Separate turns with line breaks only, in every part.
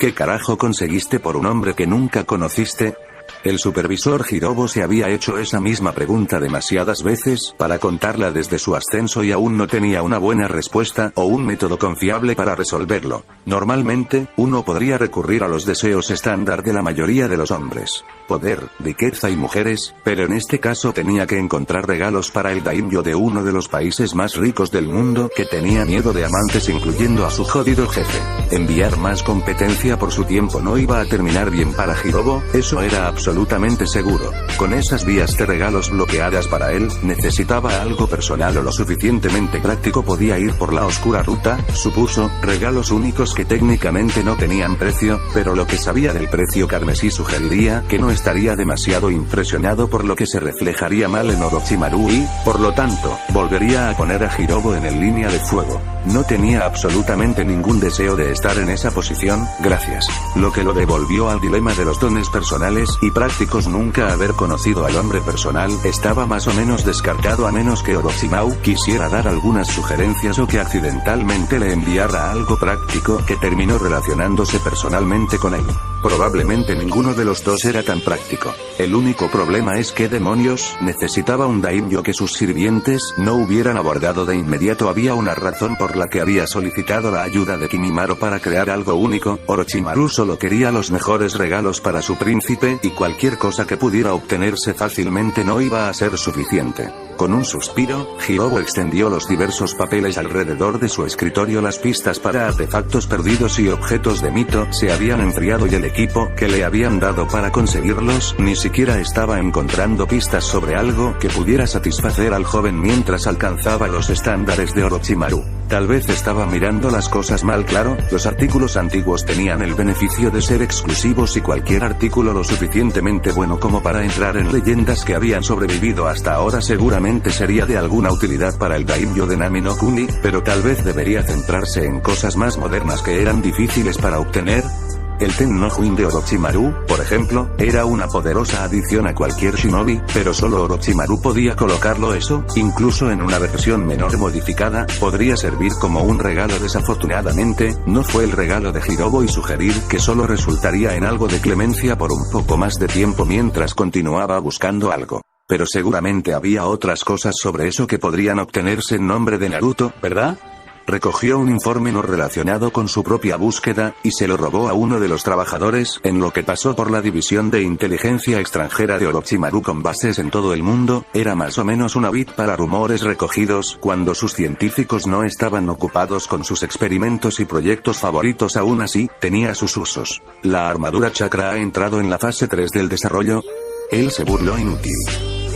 ¿Qué carajo conseguiste por un hombre que nunca conociste? El supervisor Hirobo se había hecho esa misma pregunta demasiadas veces para contarla desde su ascenso y aún no tenía una buena respuesta o un método confiable para resolverlo. Normalmente, uno podría recurrir a los deseos estándar de la mayoría de los hombres: poder, riqueza y mujeres, pero en este caso tenía que encontrar regalos para el daimyo de uno de los países más ricos del mundo que tenía miedo de amantes, incluyendo a su jodido jefe. Enviar más competencia por su tiempo no iba a terminar bien para Hirobo, eso era absolutamente seguro. Con esas vías de regalos bloqueadas para él, necesitaba algo personal o lo suficientemente práctico. Podía ir por la oscura ruta, supuso, regalos únicos que técnicamente no tenían precio, pero lo que sabía del precio carmesí sugeriría que no estaría demasiado impresionado por lo que se reflejaría mal en Orochimaru y, por lo tanto, volvería a poner a Hirobo en el línea de fuego. No tenía absolutamente ningún deseo de estar en esa posición, gracias. Lo que lo devolvió al dilema de los dones personales y prácticos. Nunca haber conocido al hombre personal estaba más o menos descartado, a menos que Orochimaru quisiera dar algunas sugerencias o que accidentalmente le enviara algo práctico que terminó relacionándose personalmente con él. Probablemente ninguno de los dos era tan práctico. El único problema es que demonios necesitaba un daimyo que sus sirvientes no hubieran abordado de inmediato. Había una razón por la que había solicitado la ayuda de Kimimaro para crear algo único. Orochimaru solo quería los mejores regalos para su príncipe y cualquier cosa que pudiera obtenerse fácilmente no iba a ser suficiente. Con un suspiro, Hirobo extendió los diversos papeles alrededor de su escritorio. Las pistas para artefactos perdidos y objetos de mito se habían enfriado y el equipo que le habían dado para conseguirlos ni siquiera estaba encontrando pistas sobre algo que pudiera satisfacer al joven mientras alcanzaba los estándares de Orochimaru. Tal vez estaba mirando las cosas mal. Claro, los artículos antiguos tenían el beneficio de ser exclusivos y cualquier artículo lo suficientemente bueno como para entrar en leyendas que habían sobrevivido hasta ahora seguramente sería de alguna utilidad para el daimyo de Nami no Kuni, pero tal vez debería centrarse en cosas más modernas que eran difíciles para obtener. El Ten no Huin de Orochimaru, por ejemplo, era una poderosa adición a cualquier shinobi, pero solo Orochimaru podía colocarlo. Eso, incluso en una versión menor modificada, podría servir como un regalo. Desafortunadamente, no fue el regalo de Hirobo y sugerir que solo resultaría en algo de clemencia por un poco más de tiempo mientras continuaba buscando algo. Pero seguramente había otras cosas sobre eso que podrían obtenerse en nombre de Naruto, ¿verdad? Recogió un informe no relacionado con su propia búsqueda, y se lo robó a uno de los trabajadores, en lo que pasó por la división de inteligencia extranjera de Orochimaru con bases en todo el mundo. Era más o menos una bit para rumores recogidos cuando sus científicos no estaban ocupados con sus experimentos y proyectos favoritos. Aún así, tenía sus usos. La armadura chakra ha entrado en la fase 3 del desarrollo. Él se burló. Inútil.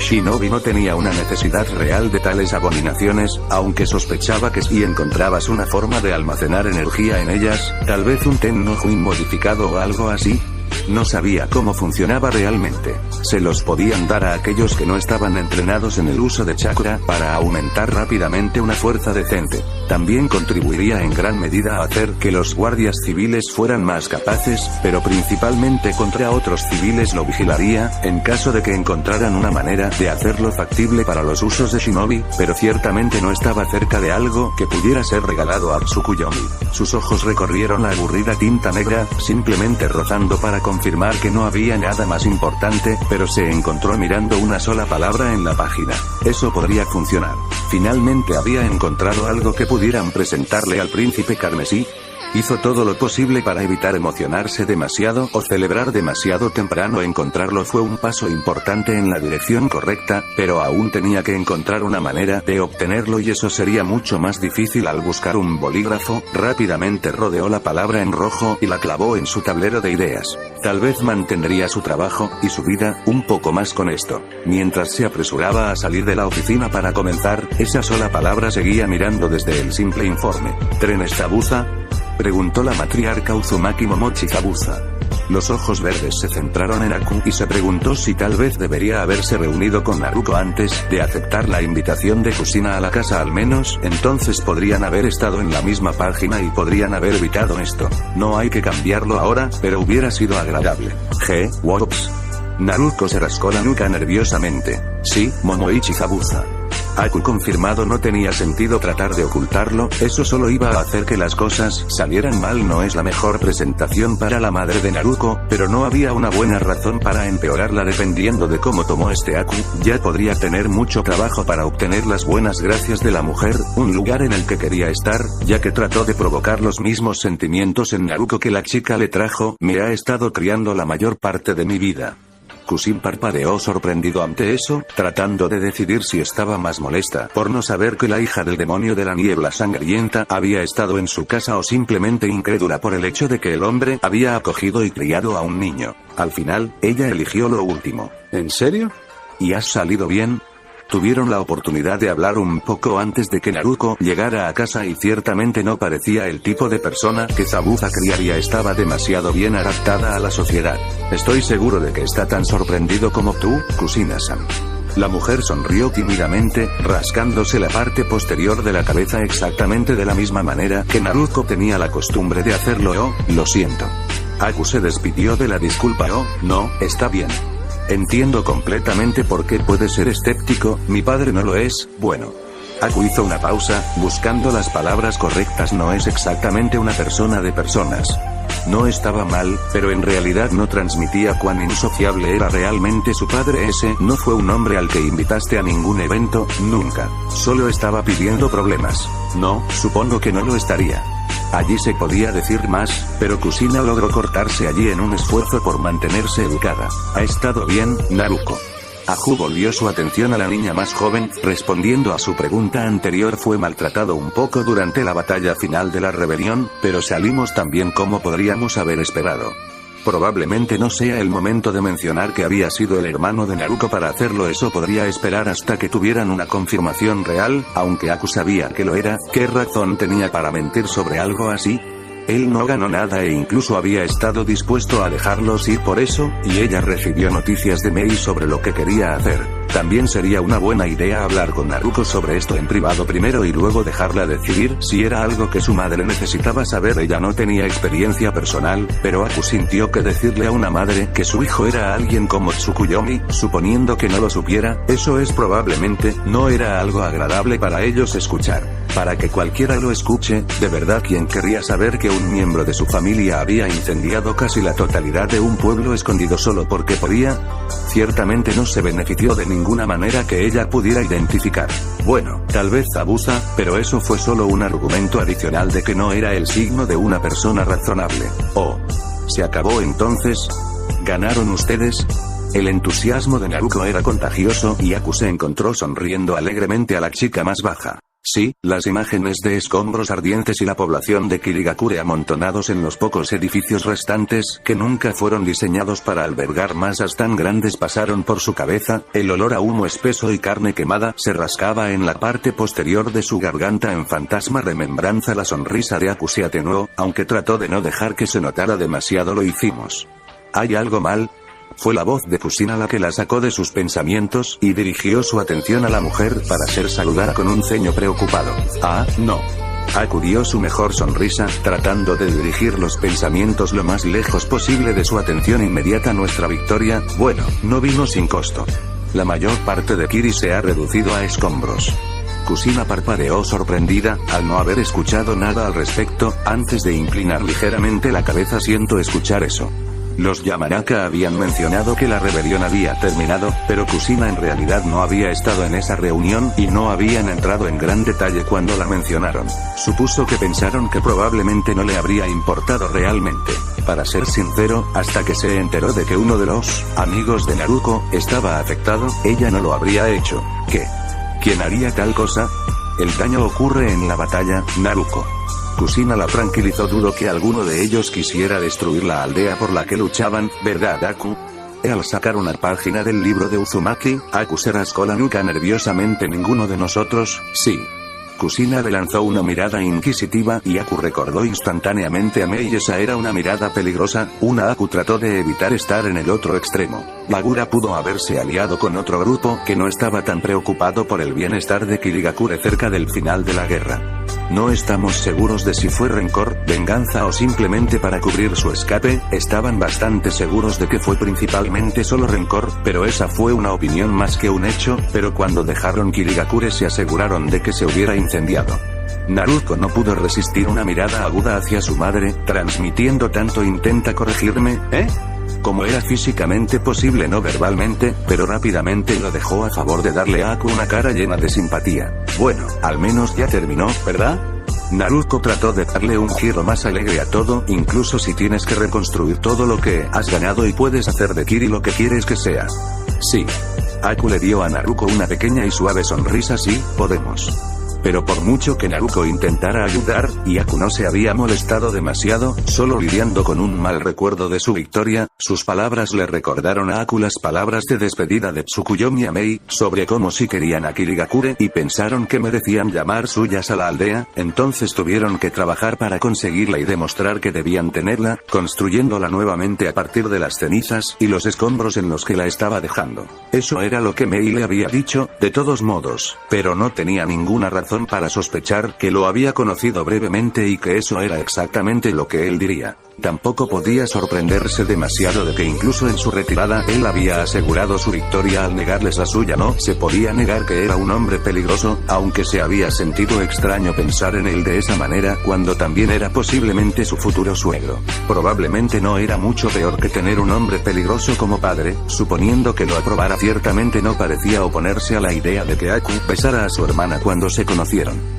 Shinobi no tenía una necesidad real de tales abominaciones, aunque sospechaba que si encontrabas una forma de almacenar energía en ellas, tal vez un Ten no Huin modificado o algo así. No sabía cómo funcionaba realmente. Se los podían dar a aquellos que no estaban entrenados en el uso de chakra para aumentar rápidamente una fuerza decente. También contribuiría en gran medida a hacer que los guardias civiles fueran más capaces, pero principalmente contra otros civiles. Lo vigilaría, en caso de que encontraran una manera de hacerlo factible para los usos de shinobi, pero ciertamente no estaba cerca de algo que pudiera ser regalado a Tsukuyomi. Sus ojos recorrieron la aburrida tinta negra, simplemente rozando para confirmar que no había nada más importante, pero se encontró mirando una sola palabra en la página. Eso podría funcionar. Finalmente había encontrado algo que pudieran presentarle al príncipe carmesí. Hizo todo lo posible para evitar emocionarse demasiado o celebrar demasiado temprano. Encontrarlo fue un paso importante en la dirección correcta, pero aún tenía que encontrar una manera de obtenerlo y eso sería mucho más difícil al buscar un bolígrafo. Rápidamente rodeó la palabra en rojo y la clavó en su tablero de ideas. Tal vez mantendría su trabajo y su vida un poco más con esto. Mientras se apresuraba a salir de la oficina para comenzar, esa sola palabra seguía mirando desde el simple informe. ¿Tren Zabuza?, preguntó la matriarca Uzumaki Momochi Zabuza. Los ojos verdes se centraron en Aku y se preguntó si tal vez debería haberse reunido con Naruto antes de aceptar la invitación de Kushina a la casa. Al menos entonces podrían haber estado en la misma página y podrían haber evitado esto. No hay que cambiarlo ahora, pero hubiera sido agradable. Wops. Naruto se rascó la nuca nerviosamente. Sí, Momoichi Zabuza. Aku confirmado, no tenía sentido tratar de ocultarlo, eso solo iba a hacer que las cosas salieran mal. No es la mejor presentación para la madre de Naruko, pero no había una buena razón para empeorarla. Dependiendo de cómo tomó este Aku, ya podría tener mucho trabajo para obtener las buenas gracias de la mujer, un lugar en el que quería estar, ya que trató de provocar los mismos sentimientos en Naruko que la chica le trajo. Me ha estado criando la mayor parte de mi vida. Kusin parpadeó sorprendido ante eso, tratando de decidir si estaba más molesta por no saber que la hija del demonio de la niebla sangrienta había estado en su casa, o simplemente incrédula por el hecho de que el hombre había acogido y criado a un niño. Al final, ella eligió lo último.
¿En serio?
¿Y has salido bien? Tuvieron la oportunidad de hablar un poco antes de que Naruko llegara a casa y ciertamente no parecía el tipo de persona que Zabuza criaría. Estaba demasiado bien adaptada a la sociedad. Estoy seguro de que está tan sorprendido como tú, Kusina-san. La mujer sonrió tímidamente, rascándose la parte posterior de la cabeza exactamente de la misma manera que Naruko tenía la costumbre de hacerlo. Oh, lo siento. Aku se despidió de la disculpa. Oh, no, está bien. Entiendo completamente por qué puede ser escéptico, mi padre no lo es. Bueno. Aku hizo una pausa, buscando las palabras correctas. No es exactamente una persona de personas. No estaba mal, pero en realidad no transmitía cuán insociable era realmente su padre. Ese no fue un hombre al que invitaste a ningún evento, nunca. Solo estaba pidiendo problemas. No, supongo que no lo estaría. Allí se podía decir más, pero Kusina logró cortarse allí en un esfuerzo por mantenerse educada. ¿Ha estado bien, Naruko? Aku volvió su atención a la niña más joven, respondiendo a su pregunta anterior. Fue maltratado un poco durante la batalla final de la rebelión, pero salimos tan bien como podríamos haber esperado. Probablemente no sea el momento de mencionar que había sido el hermano de Naruko. Para hacerlo eso podría esperar hasta que tuvieran una confirmación real, aunque Aku sabía que lo era. ¿Qué razón tenía para mentir sobre algo así? Él no ganó nada e incluso había estado dispuesto a dejarlos ir por eso, y ella recibió noticias de Mei sobre lo que quería hacer. También sería una buena idea hablar con Naruko sobre esto en privado primero y luego dejarla decidir si era algo que su madre necesitaba saber. Ella no tenía experiencia personal, pero Aku sintió que decirle a una madre que su hijo era alguien como Tsukuyomi, suponiendo que no lo supiera, eso es probablemente, no era algo agradable para ellos escuchar. Para que cualquiera lo escuche, de verdad, ¿quién querría saber que un miembro de su familia había incendiado casi la totalidad de un pueblo escondido solo porque podía? Ciertamente no se benefició de ninguna manera que ella pudiera identificar. Bueno, tal vez Zabuza, pero eso fue solo un argumento adicional de que no era el signo de una persona razonable. Oh. ¿Se acabó entonces? ¿Ganaron ustedes? El entusiasmo de Naruko era contagioso y Aku se encontró sonriendo alegremente a la chica más baja. Sí, las imágenes de escombros ardientes y la población de Kirigakure amontonados en los pocos edificios restantes que nunca fueron diseñados para albergar masas tan grandes pasaron por su cabeza. El olor a humo espeso y carne quemada se rascaba en la parte posterior de su garganta en fantasma remembranza. La sonrisa de Aku se atenuó, aunque trató de no dejar que se notara demasiado. Lo hicimos. ¿Hay algo mal? Fue la voz de Kusina la que la sacó de sus pensamientos y dirigió su atención a la mujer para ser saludada con un ceño preocupado. Ah, no. Aku dio su mejor sonrisa, tratando de dirigir los pensamientos lo más lejos posible de su atención inmediata. Nuestra victoria, bueno, no vino sin costo. La mayor parte de Kiri se ha reducido a escombros. Kusina parpadeó sorprendida, al no haber escuchado nada al respecto, antes de inclinar ligeramente la cabeza. Siento escuchar eso. Los Yamanaka habían mencionado que la rebelión había terminado, pero Kusina en realidad no había estado en esa reunión y no habían entrado en gran detalle cuando la mencionaron. Supuso que pensaron que probablemente no le habría importado realmente. Para ser sincero, hasta que se enteró de que uno de los amigos de Naruko estaba afectado, ella no lo habría hecho. ¿Qué? ¿Quién haría tal cosa? El daño ocurre en la batalla, Naruko. Kusina la tranquilizó. Dudo que alguno de ellos quisiera destruir la aldea por la que luchaban, ¿verdad, Aku? Al sacar una página del libro de Uzumaki, Aku se rascó la nuca nerviosamente. ¿Ninguno de nosotros? Sí. Kusina le lanzó una mirada inquisitiva y Aku recordó instantáneamente a Mei. Esa era una mirada peligrosa. Aku trató de evitar estar en el otro extremo. Bagura pudo haberse aliado con otro grupo que no estaba tan preocupado por el bienestar de Kirigakure cerca del final de la guerra. No estamos seguros de si fue rencor, venganza o simplemente para cubrir su escape. Estaban bastante seguros de que fue principalmente solo rencor, pero esa fue una opinión más que un hecho. Pero cuando dejaron Kirigakure se aseguraron de que se hubiera incendiado. Naruto no pudo resistir una mirada aguda hacia su madre, transmitiendo tanto intenta corregirme, como era físicamente posible, no verbalmente, pero rápidamente lo dejó a favor de darle a Aku una cara llena de simpatía. Bueno, al menos ya terminó, ¿verdad? Naruto trató de darle un giro más alegre a todo, incluso si tienes que reconstruir todo lo que has ganado y puedes hacer de Kiri lo que quieres que sea. Sí. Aku le dio a Naruto una pequeña y suave sonrisa. Sí, podemos. Pero por mucho que Naruto intentara ayudar, y Aku no se había molestado demasiado, solo lidiando con un mal recuerdo de su victoria, sus palabras le recordaron a Aku las palabras de despedida de Tsukuyomi Amei, sobre cómo si querían a Kirigakure y pensaron que merecían llamar suyas a la aldea, entonces tuvieron que trabajar para conseguirla y demostrar que debían tenerla, construyéndola nuevamente a partir de las cenizas y los escombros en los que la estaba dejando. Eso era lo que Mei le había dicho, de todos modos, pero no tenía ninguna razón para sospechar que lo había conocido brevemente y que eso era exactamente lo que él diría. Tampoco podía sorprenderse demasiado de que incluso en su retirada él había asegurado su victoria al negarles la suya. No se podía negar que era un hombre peligroso, aunque se había sentido extraño pensar en él de esa manera cuando también era posiblemente su futuro suegro. Probablemente no era mucho peor que tener un hombre peligroso como padre, suponiendo que lo aprobara. Ciertamente no parecía oponerse a la idea de que Aku besara a su hermana cuando se conocieron.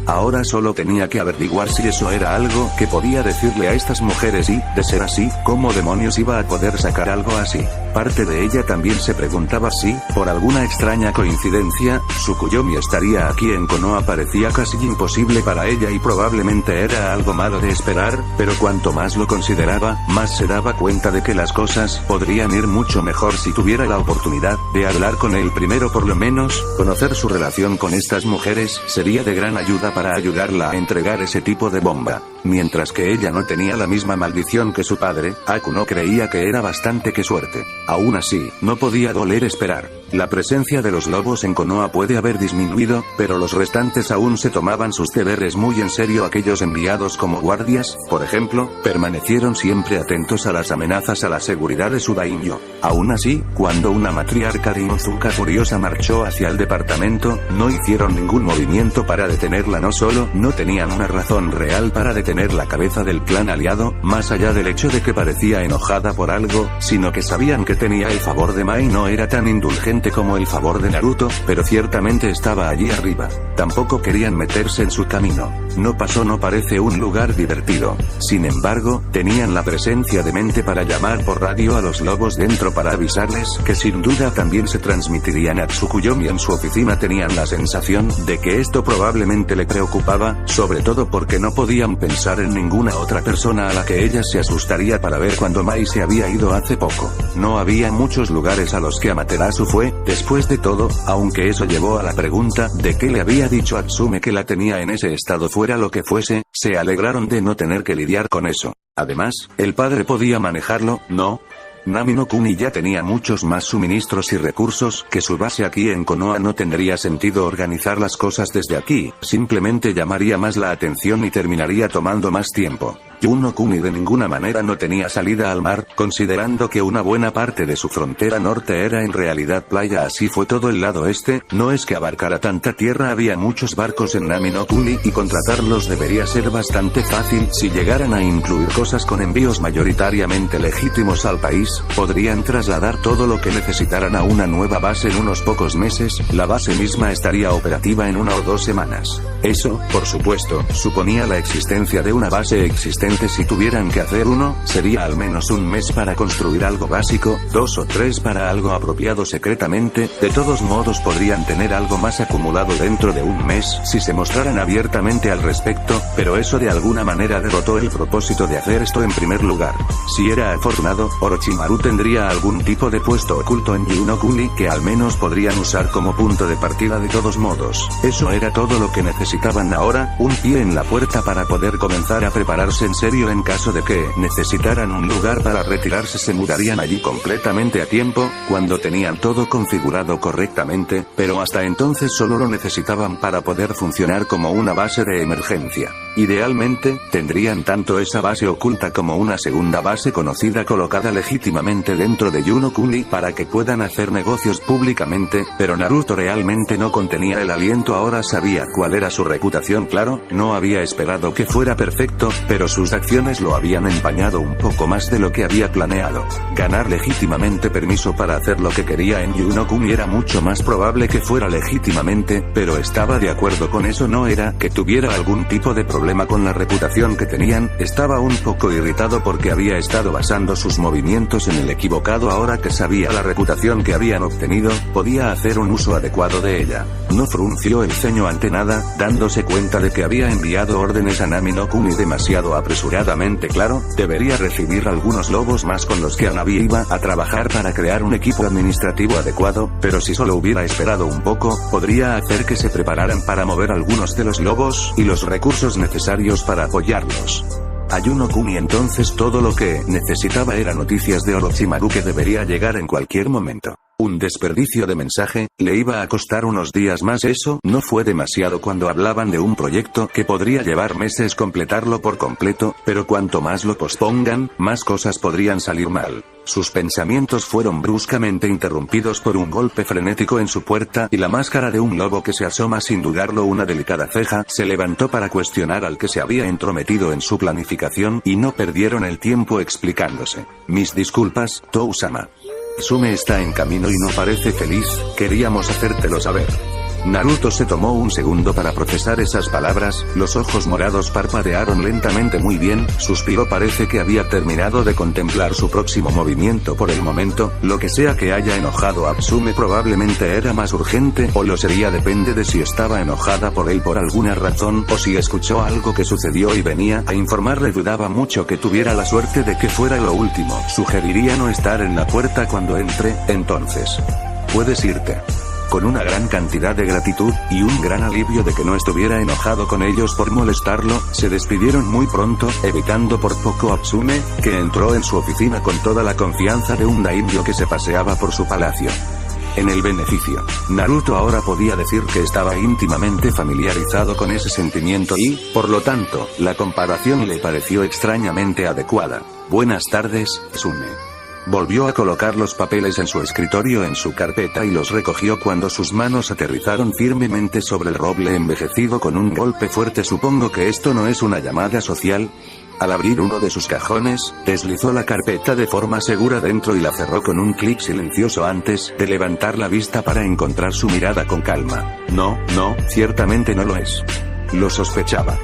Ahora solo tenía que averiguar si eso era algo que podía decirle a estas mujeres y, de ser así, ¿cómo demonios iba a poder sacar algo así? Parte de ella también se preguntaba si, por alguna extraña coincidencia, Tsukuyomi estaría aquí en Konoha. Parecía casi imposible para ella y probablemente era algo malo de esperar, pero cuanto más lo consideraba, más se daba cuenta de que las cosas podrían ir mucho mejor si tuviera la oportunidad de hablar con él primero. Por lo menos, conocer su relación con estas mujeres sería de gran ayuda para ayudarla a entregar ese tipo de bomba. Mientras que ella no tenía la misma maldición que su padre, Aku no creía que era bastante que suerte. Aún así, no podía doler esperar. La presencia de los lobos en Konoha puede haber disminuido, pero los restantes aún se tomaban sus deberes muy en serio. Aquellos enviados como guardias, por ejemplo, permanecieron siempre atentos a las amenazas a la seguridad de su daimyo. Aún así, cuando una matriarca de Inozuka furiosa marchó hacia el departamento, no hicieron ningún movimiento para detenerla. No solo no tenían una razón real para detener la cabeza del clan aliado, más allá del hecho de que parecía enojada por algo, sino que sabían que tenía el favor de Mai. No era tan indulgente como el favor de Naruto, pero ciertamente estaba allí arriba. Tampoco querían meterse en su camino. No parece un lugar divertido. Sin embargo, tenían la presencia de mente para llamar por radio a los lobos dentro para avisarles que sin duda también se transmitirían a Tsukuyomi en su oficina. Tenían la sensación de que esto probablemente le preocupaba, sobre todo porque no podían pensar en ninguna otra persona a la que ella se asustaría para ver cuando Mai se había ido hace poco. No había muchos lugares a los que Amaterasu fue, después de todo, aunque eso llevó a la pregunta de qué le había dicho Atsume que la tenía en ese estado. Fuera lo que fuese, se alegraron de no tener que lidiar con eso. Además, el padre podía manejarlo, ¿no? Nami no Kuni ya tenía muchos más suministros y recursos que su base aquí en Konoha. No tendría sentido organizar las cosas desde aquí, simplemente llamaría más la atención y terminaría tomando más tiempo. Jun no Kuni de ninguna manera no tenía salida al mar, considerando que una buena parte de su frontera norte era en realidad playa. Así fue todo el lado este. No es que abarcara tanta tierra. Había muchos barcos en Nami no Kuni y contratarlos debería ser bastante fácil. Si llegaran a incluir cosas con envíos mayoritariamente legítimos al país, podrían trasladar todo lo que necesitaran a una nueva base en unos pocos meses. La base misma estaría operativa en 1 o 2 semanas. Eso, por supuesto, suponía la existencia de una base existente. Si tuvieran que hacer uno, sería al menos un mes para construir algo básico, 2 o 3 para algo apropiado secretamente. De todos modos podrían tener algo más acumulado dentro de un mes si se mostraran abiertamente al respecto, pero eso de alguna manera derrotó el propósito de hacer esto en primer lugar. Si era afortunado, Orochimaru tendría algún tipo de puesto oculto en Jun no Kuni que al menos podrían usar como punto de partida. De todos modos, eso era todo lo que necesitaban ahora, un pie en la puerta para poder comenzar a prepararse en serio en caso de que necesitaran un lugar para retirarse se mudarían allí completamente a tiempo, cuando tenían todo configurado correctamente, pero hasta entonces solo lo necesitaban para poder funcionar como una base de emergencia. Idealmente, tendrían tanto esa base oculta como una segunda base conocida colocada legítimamente dentro de Yuno Kuni para que puedan hacer negocios públicamente, pero Naruto realmente no contenía el aliento. Ahora sabía cuál era su reputación. Claro, no había esperado que fuera perfecto, pero sus acciones lo habían empañado un poco más de lo que había planeado. Ganar legítimamente permiso para hacer lo que quería en Yuno Kuni era mucho más probable que fuera legítimamente, pero estaba de acuerdo con eso. No era que tuviera algún tipo de problema con la reputación que tenían, estaba un poco irritado porque había estado basando sus movimientos en el equivocado. Ahora que sabía la reputación que habían obtenido, podía hacer un uso adecuado de ella. No frunció el ceño ante nada, dándose cuenta de que había enviado órdenes a Nami no Kuni demasiado apresuradamente. Claro, debería recibir algunos lobos más con los que Hanabi iba a trabajar para crear un equipo administrativo adecuado, pero si solo hubiera esperado un poco, podría hacer que se prepararan para mover algunos de los lobos y los recursos necesarios para apoyarlos. A Yuno Kuni entonces todo lo que necesitaba era noticias de Orochimaru, que debería llegar en cualquier momento. Un desperdicio de mensaje, le iba a costar unos días más. Eso no fue demasiado cuando hablaban de un proyecto que podría llevar meses completarlo por completo, pero cuanto más lo pospongan, más cosas podrían salir mal. Sus pensamientos fueron bruscamente interrumpidos por un golpe frenético en su puerta, y la máscara de un lobo que se asoma, sin dudarlo una delicada ceja, se levantó para cuestionar al que se había entrometido en su planificación, y no perdieron el tiempo explicándose. Mis disculpas, Tou-sama. Tsume está en camino y no parece feliz, queríamos hacértelo saber. Naruto se tomó un segundo para procesar esas palabras, los ojos morados parpadearon lentamente. Muy bien, suspiró. Parece que había terminado de contemplar su próximo movimiento por el momento. Lo que sea que haya enojado a Tsume probablemente era más urgente, o lo sería, depende de si estaba enojada por él por alguna razón, o si escuchó algo que sucedió y venía a informarle. Dudaba mucho que tuviera la suerte de que fuera lo último. Sugeriría no estar en la puerta cuando entre. Entonces, puedes irte. Con una gran cantidad de gratitud, y un gran alivio de que no estuviera enojado con ellos por molestarlo, se despidieron muy pronto, evitando por poco a Tsume, que entró en su oficina con toda la confianza de un daimyo que se paseaba por su palacio. En el beneficio, Naruto ahora podía decir que estaba íntimamente familiarizado con ese sentimiento y, por lo tanto, la comparación le pareció extrañamente adecuada. Buenas tardes, Tsume. Volvió a colocar los papeles en su escritorio en su carpeta y los recogió cuando sus manos aterrizaron firmemente sobre el roble envejecido con un golpe fuerte. Supongo que esto no es una llamada social. Al abrir uno de sus cajones, deslizó la carpeta de forma segura dentro y la cerró con un clic silencioso antes de levantar la vista para encontrar su mirada con calma. No, ciertamente no lo es. Lo sospechaba.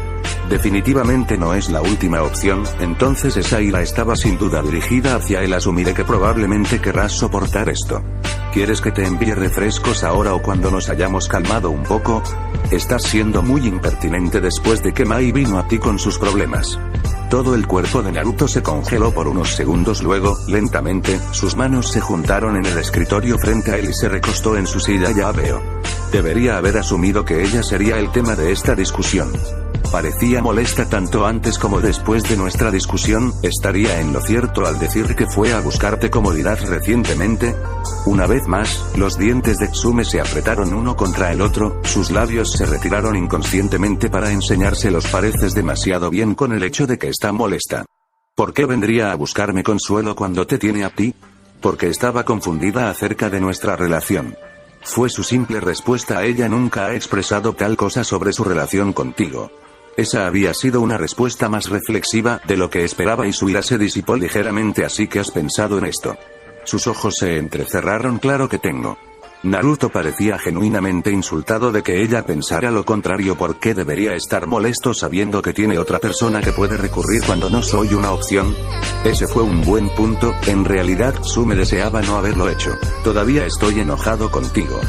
Definitivamente no es la última opción. Entonces esa ira estaba sin duda dirigida hacia él. Asumiré que probablemente querrás soportar esto. ¿Quieres que te envíe refrescos ahora o cuando nos hayamos calmado un poco? Estás siendo muy impertinente después de que Mai vino a ti con sus problemas. Todo el cuerpo de Naruto se congeló por unos segundos. Luego, lentamente, sus manos se juntaron en el escritorio frente a él y se recostó en su silla. Ya veo. Debería haber asumido que ella sería el tema de esta discusión. Parecía molesta tanto antes como después de nuestra discusión. ¿Estaría en lo cierto al decir que fue a buscarte como dirás recientemente? Una vez más, los dientes de Tsume se apretaron uno contra el otro, sus labios se retiraron inconscientemente para enseñárselos. Pareces demasiado bien con el hecho de que está molesta. ¿Por qué vendría a buscarme consuelo cuando te tiene a ti? Porque estaba confundida acerca de nuestra relación. Fue su simple respuesta. Ella nunca ha expresado tal cosa sobre su relación contigo. Esa había sido una respuesta más reflexiva de lo que esperaba y su ira se disipó ligeramente. Así que has pensado en esto. Sus ojos se entrecerraron. Claro que tengo. Naruto parecía genuinamente insultado de que ella pensara lo contrario. ¿Por qué debería estar molesto sabiendo que tiene otra persona que puede recurrir cuando no soy una opción? Ese fue un buen punto. En realidad Tsume deseaba no haberlo hecho. Todavía estoy enojado contigo.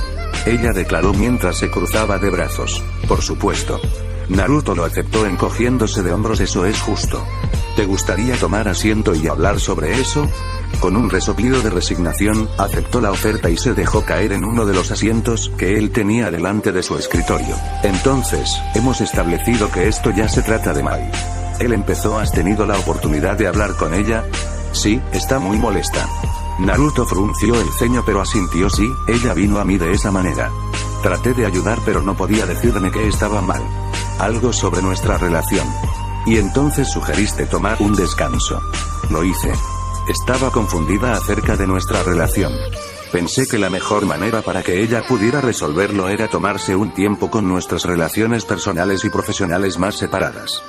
Ella declaró mientras se cruzaba de brazos. Por supuesto. Naruto lo aceptó encogiéndose de hombros. Eso es justo. ¿Te gustaría tomar asiento y hablar sobre eso? Con un resoplido de resignación, aceptó la oferta y se dejó caer en uno de los asientos que él tenía delante de su escritorio. Entonces, hemos establecido que esto ya se trata de Mai. Él empezó. ¿Has tenido la oportunidad de hablar con ella? Sí, está muy molesta. Naruto frunció el ceño pero asintió. Sí, ella vino a mí de esa manera. Traté de ayudar pero no podía decirme que estaba mal. Algo sobre nuestra relación. Y entonces sugeriste tomar un descanso. Lo hice. Estaba confundida acerca de nuestra relación. Pensé que la mejor manera para que ella pudiera resolverlo era tomarse un tiempo con nuestras relaciones personales y profesionales más separadas.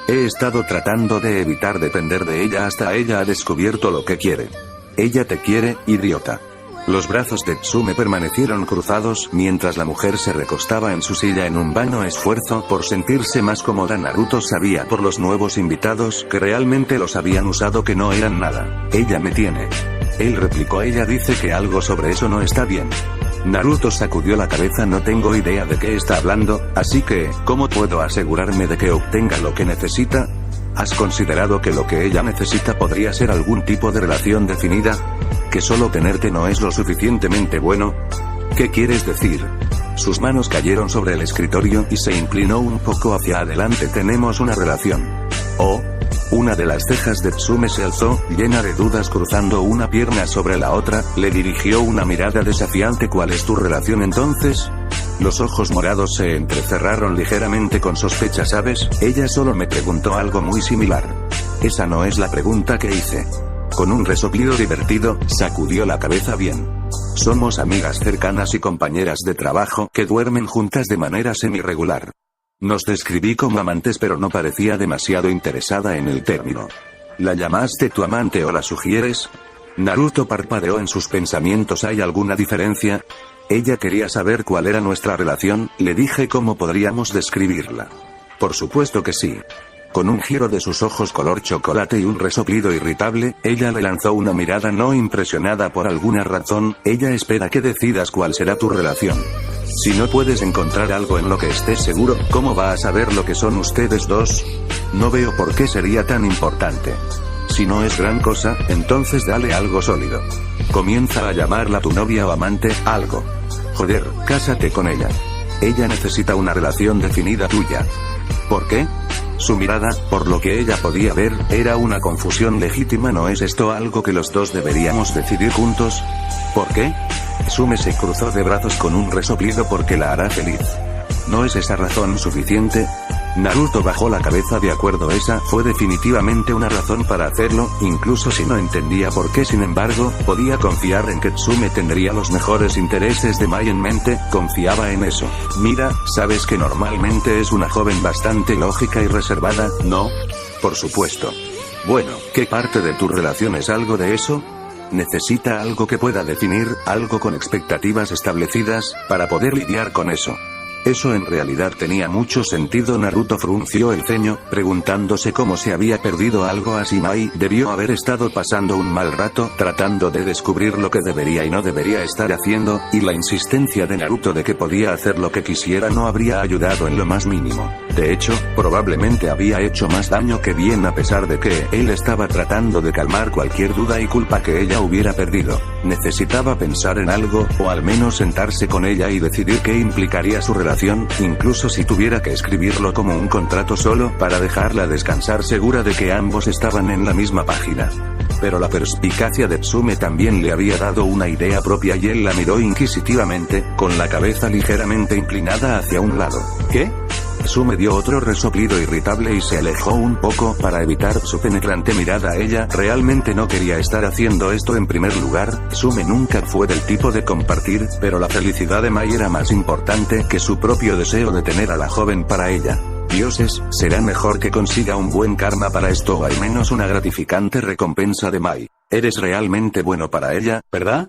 He estado tratando de evitar depender de ella hasta ella ha descubierto lo que quiere. Ella te quiere, idiota. Los brazos de Tsume permanecieron cruzados mientras la mujer se recostaba en su silla en un vano esfuerzo por sentirse más cómoda. Naruto sabía por los nuevos invitados que realmente los habían usado, que no eran nada. Ella me tiene. Él replicó. Ella dice que algo sobre eso no está bien. Naruto sacudió la cabeza. No tengo idea de qué está hablando, así que, ¿cómo puedo asegurarme de que obtenga lo que necesita? ¿Has considerado que lo que ella necesita podría ser algún tipo de relación definida? ¿Que solo tenerte no es lo suficientemente bueno? ¿Qué quieres decir? Sus manos cayeron sobre el escritorio y se inclinó un poco hacia adelante. Tenemos una relación. Oh. Una de las cejas de Tsume se alzó, llena de dudas, cruzando una pierna sobre la otra, le dirigió una mirada desafiante. ¿Cuál es tu relación entonces? Los ojos morados se entrecerraron ligeramente con sospecha. ¿Sabes? Ella solo me preguntó algo muy similar. Esa no es la pregunta que hice. Con un resoplido divertido, sacudió la cabeza. Bien. Somos amigas cercanas y compañeras de trabajo que duermen juntas de manera semi-regular. Nos describí como amantes pero no parecía demasiado interesada en el término. ¿La llamaste tu amante o la sugieres? Naruto parpadeó en sus pensamientos. ¿Hay alguna diferencia? Ella quería saber cuál era nuestra relación. Le dije cómo podríamos describirla. Por supuesto que sí. Con un giro de sus ojos color chocolate y un resoplido irritable, ella le lanzó una mirada no impresionada por alguna razón. Ella espera que decidas cuál será tu relación. Si no puedes encontrar algo en lo que estés seguro, ¿cómo va a saber lo que son ustedes dos? No veo por qué sería tan importante. Si no es gran cosa, entonces dale algo sólido. Comienza a llamarla tu novia o amante, algo. Joder, cásate con ella. Ella necesita una relación definida tuya. ¿Por qué? Su mirada, por lo que ella podía ver, era una confusión legítima. ¿No es esto algo que los dos deberíamos decidir juntos? ¿Por qué? Tsume se cruzó de brazos con un resoplido. Porque la hará feliz. ¿No es esa razón suficiente? Naruto bajó la cabeza. De acuerdo, esa fue definitivamente una razón para hacerlo, incluso si no entendía por qué. Sin embargo, podía confiar en que Tsume tendría los mejores intereses de Mai en mente. Confiaba en eso. Mira, sabes que normalmente es una joven bastante lógica y reservada, ¿no? Por supuesto. Bueno, ¿qué parte de tu relación es algo de eso? Necesita algo que pueda definir, algo con expectativas establecidas, para poder lidiar con eso. Eso en realidad tenía mucho sentido. Naruto frunció el ceño, preguntándose cómo se había perdido algo así. Mai debió haber estado pasando un mal rato, tratando de descubrir lo que debería y no debería estar haciendo, y la insistencia de Naruto de que podía hacer lo que quisiera no habría ayudado en lo más mínimo. De hecho, probablemente había hecho más daño que bien, a pesar de que él estaba tratando de calmar cualquier duda y culpa que ella hubiera perdido. Necesitaba pensar en algo, o al menos sentarse con ella y decidir qué implicaría su relación, incluso si tuviera que escribirlo como un contrato solo para dejarla descansar, segura de que ambos estaban en la misma página. Pero la perspicacia de Tsume también le había dado una idea propia y él la miró inquisitivamente, con la cabeza ligeramente inclinada hacia un lado. ¿Qué? Tsume dio otro resoplido irritable y se alejó un poco para evitar su penetrante mirada. Ella realmente no quería estar haciendo esto. En primer lugar, Tsume nunca fue del tipo de compartir, pero la felicidad de Mai era más importante que su propio deseo de tener a la joven para ella. Dioses, será mejor que consiga un buen karma para esto, o al menos una gratificante recompensa de Mai. Eres realmente bueno para ella, ¿verdad?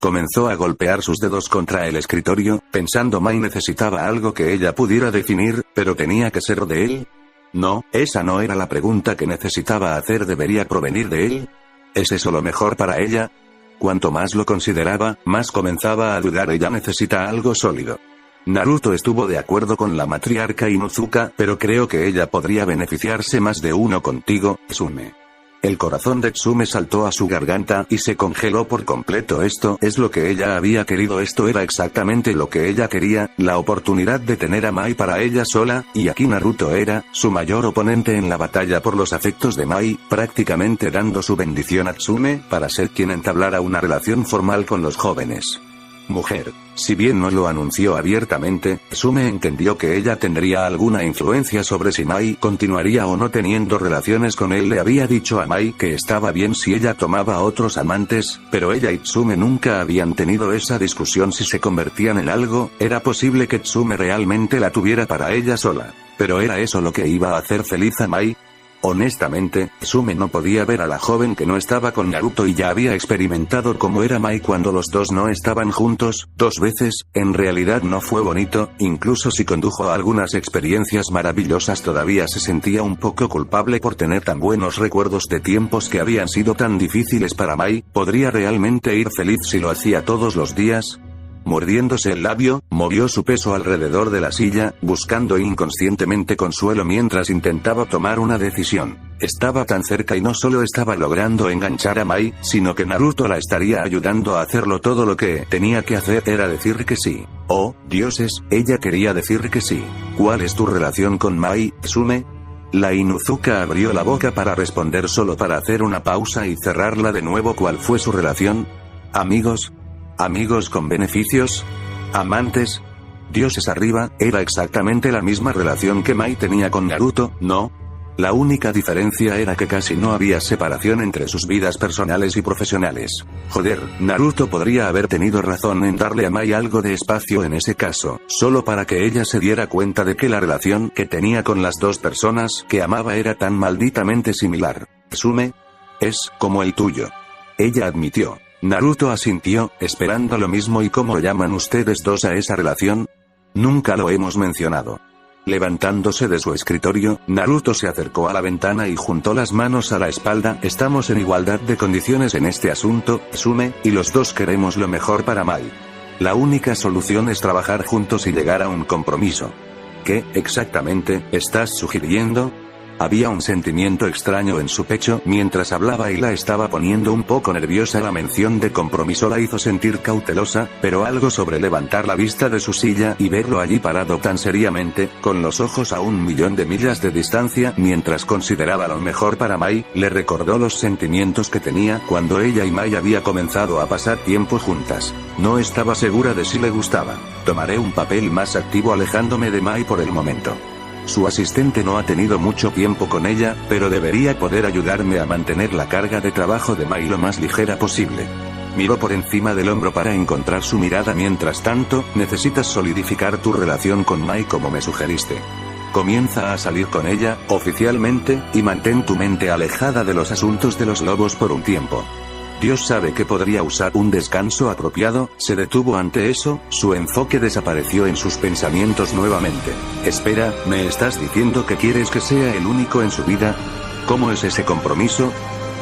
Comenzó a golpear sus dedos contra el escritorio, pensando Mai necesitaba algo que ella pudiera definir, pero tenía que ser de él. No, esa no era la pregunta que necesitaba hacer. ¿Debería provenir de él? ¿Es eso lo mejor para ella? Cuanto más lo consideraba, más comenzaba a dudar. Ella necesita algo sólido. Naruto estuvo de acuerdo con la matriarca Inuzuka, pero creo que ella podría beneficiarse más de uno contigo, Tsume. El corazón de Tsume saltó a su garganta y se congeló por completo. Esto es lo que ella había querido, esto era exactamente lo que ella quería, la oportunidad de tener a Mai para ella sola, y aquí Naruto era su mayor oponente en la batalla por los afectos de Mai, prácticamente dando su bendición a Tsume para ser quien entablara una relación formal con los jóvenes. Mujer. Si bien no lo anunció abiertamente, Tsume entendió que ella tendría alguna influencia sobre si Mai continuaría o no teniendo relaciones con él. Le había dicho a Mai que estaba bien si ella tomaba otros amantes, pero ella y Tsume nunca habían tenido esa discusión. Si se convertían en algo, era posible que Tsume realmente la tuviera para ella sola. Pero ¿era eso lo que iba a hacer feliz a Mai? Honestamente, Tsume no podía ver a la joven que no estaba con Naruto y ya había experimentado cómo era Mai cuando los dos no estaban juntos, 2 veces, en realidad no fue bonito, incluso si condujo a algunas experiencias maravillosas todavía se sentía un poco culpable por tener tan buenos recuerdos de tiempos que habían sido tan difíciles para Mai. ¿Podría realmente ir feliz si lo hacía todos los días? Mordiéndose el labio, movió su peso alrededor de la silla, buscando inconscientemente consuelo mientras intentaba tomar una decisión. Estaba tan cerca y no solo estaba logrando enganchar a Mai, sino que Naruto la estaría ayudando a hacerlo. Todo lo que tenía que hacer era decir que sí. Oh, dioses, ella quería decir que sí. ¿Cuál es tu relación con Mai, Tsume? La Inuzuka abrió la boca para responder solo para hacer una pausa y cerrarla de nuevo. ¿Cuál fue su relación? ¿Amigos? ¿Amigos con beneficios? ¿Amantes? Dioses arriba, era exactamente la misma relación que Mai tenía con Naruto, ¿no? La única diferencia era que casi no había separación entre sus vidas personales y profesionales. Joder, Naruto podría haber tenido razón en darle a Mai algo de espacio en ese caso, solo para que ella se diera cuenta de que la relación que tenía con las dos personas que amaba era tan malditamente similar. Tsume, es como el tuyo. Ella admitió. Naruto asintió, esperando lo mismo. ¿Y cómo llaman ustedes dos a esa relación? Nunca lo hemos mencionado. Levantándose de su escritorio, Naruto se acercó a la ventana y juntó las manos a la espalda. Estamos en igualdad de condiciones en este asunto, Tsume, y los dos queremos lo mejor para Mai. La única solución es trabajar juntos y llegar a un compromiso. ¿Qué, exactamente, estás sugiriendo? Había un sentimiento extraño en su pecho mientras hablaba y la estaba poniendo un poco nerviosa. La mención de compromiso la hizo sentir cautelosa, pero algo sobre levantar la vista de su silla y verlo allí parado tan seriamente, con los ojos a 1.000.000 de millas de distancia mientras consideraba lo mejor para Mai, le recordó los sentimientos que tenía cuando ella y Mai había comenzado a pasar tiempo juntas. No estaba segura de si le gustaba. Tomaré un papel más activo alejándome de Mai por el momento. Su asistente no ha tenido mucho tiempo con ella, pero debería poder ayudarme a mantener la carga de trabajo de Mai lo más ligera posible. Miró por encima del hombro para encontrar su mirada. Mientras tanto, necesitas solidificar tu relación con Mai como me sugeriste. Comienza a salir con ella, oficialmente, y mantén tu mente alejada de los asuntos de los lobos por un tiempo. Dios sabe que podría usar un descanso apropiado. Se detuvo ante eso, su enfoque desapareció en sus pensamientos nuevamente. Espera, ¿me estás diciendo que quieres que sea el único en su vida? ¿Cómo es ese compromiso?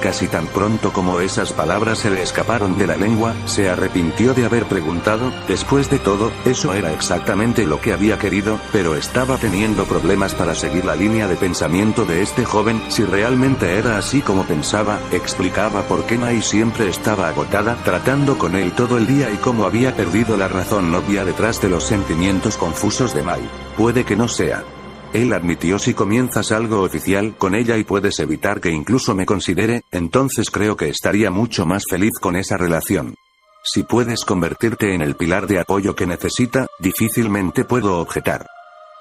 Casi tan pronto como esas palabras se le escaparon de la lengua, se arrepintió de haber preguntado. Después de todo, eso era exactamente lo que había querido, pero estaba teniendo problemas para seguir la línea de pensamiento de este joven. Si realmente era así como pensaba, explicaba por qué Mai siempre estaba agotada, tratando con él todo el día y cómo había perdido la razón obvia detrás de los sentimientos confusos de Mai. Puede que no sea. Él admitió: si comienzas algo oficial con ella y puedes evitar que incluso me considere, entonces creo que estaría mucho más feliz con esa relación. Si puedes convertirte en el pilar de apoyo que necesita, difícilmente puedo objetar.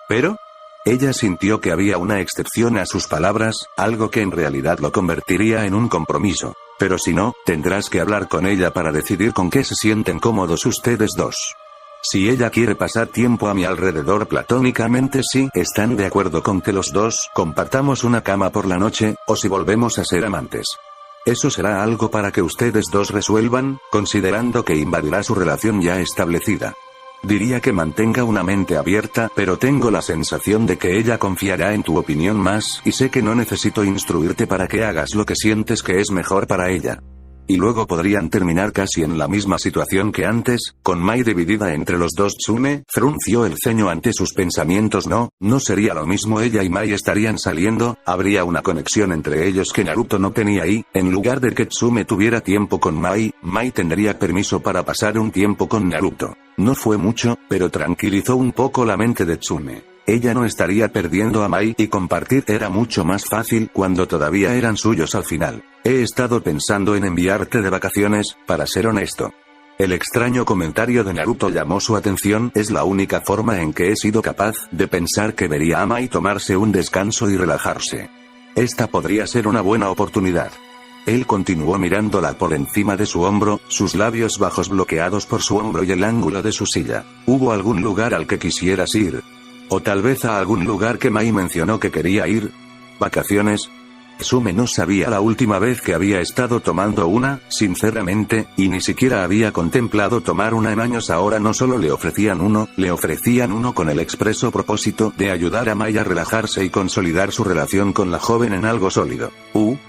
¿Pero? Ella sintió que había una excepción a sus palabras, algo que en realidad lo convertiría en un compromiso. Pero si no, tendrás que hablar con ella para decidir con qué se sienten cómodos ustedes dos. Si ella quiere pasar tiempo a mi alrededor platónicamente, si están de acuerdo con que los dos compartamos una cama por la noche, o si volvemos a ser amantes. Eso será algo para que ustedes dos resuelvan, considerando que invadirá su relación ya establecida. Diría que mantenga una mente abierta, pero tengo la sensación de que ella confiará en tu opinión más, y sé que no necesito instruirte para que hagas lo que sientes que es mejor para ella. y luego podrían terminar casi en la misma situación que antes, con Mai dividida entre los dos. Tsume frunció el ceño ante sus pensamientos. No sería lo mismo. Ella y Mai estarían saliendo, habría una conexión entre ellos que Naruto no tenía y, en lugar de que Tsume tuviera tiempo con Mai, Mai tendría permiso para pasar un tiempo con Naruto. No fue mucho, pero tranquilizó un poco la mente de Tsume. Ella no estaría perdiendo a Mai y compartir era mucho más fácil cuando todavía eran suyos al final. He estado pensando en enviarte de vacaciones, para ser honesto. El extraño comentario de Naruto llamó su atención. Es la única forma en que he sido capaz de pensar que vería a Mai tomarse un descanso y relajarse. Esta podría ser una buena oportunidad. Él continuó mirándola por encima de su hombro, sus labios bajos bloqueados por su hombro y el ángulo de su silla. ¿Hubo algún lugar al que quisieras ir? O tal vez a algún lugar que Mai mencionó que quería ir. ¿Vacaciones? Tsume no sabía la última vez que había estado tomando una, sinceramente, y ni siquiera había contemplado tomar una en años. Ahora no solo le ofrecían uno con el expreso propósito de ayudar a Mai a relajarse y consolidar su relación con la joven en algo sólido.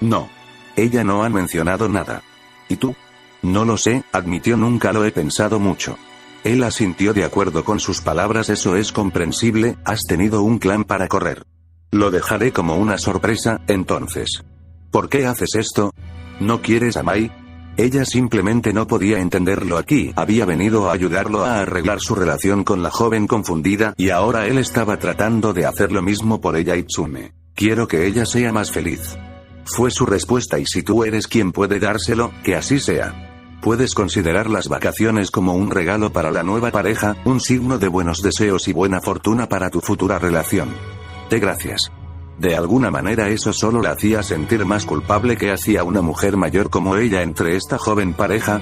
No. Ella no ha mencionado nada. ¿Y tú? No lo sé, admitió. Nunca lo he pensado mucho. Él asintió de acuerdo con sus palabras. Eso es comprensible, has tenido un plan para correr. Lo dejaré como una sorpresa, entonces. ¿Por qué haces esto? ¿No quieres a Mai? Ella simplemente no podía entenderlo. Aquí había venido a ayudarlo a arreglar su relación con la joven confundida, y ahora él estaba tratando de hacer lo mismo por ella y Tsume. Quiero que ella sea más feliz. Fue su respuesta. Y si tú eres quien puede dárselo, que así sea. Puedes considerar las vacaciones como un regalo para la nueva pareja, un signo de buenos deseos y buena fortuna para tu futura relación. Gracias. De alguna manera eso solo la hacía sentir más culpable que hacía una mujer mayor como ella entre esta joven pareja.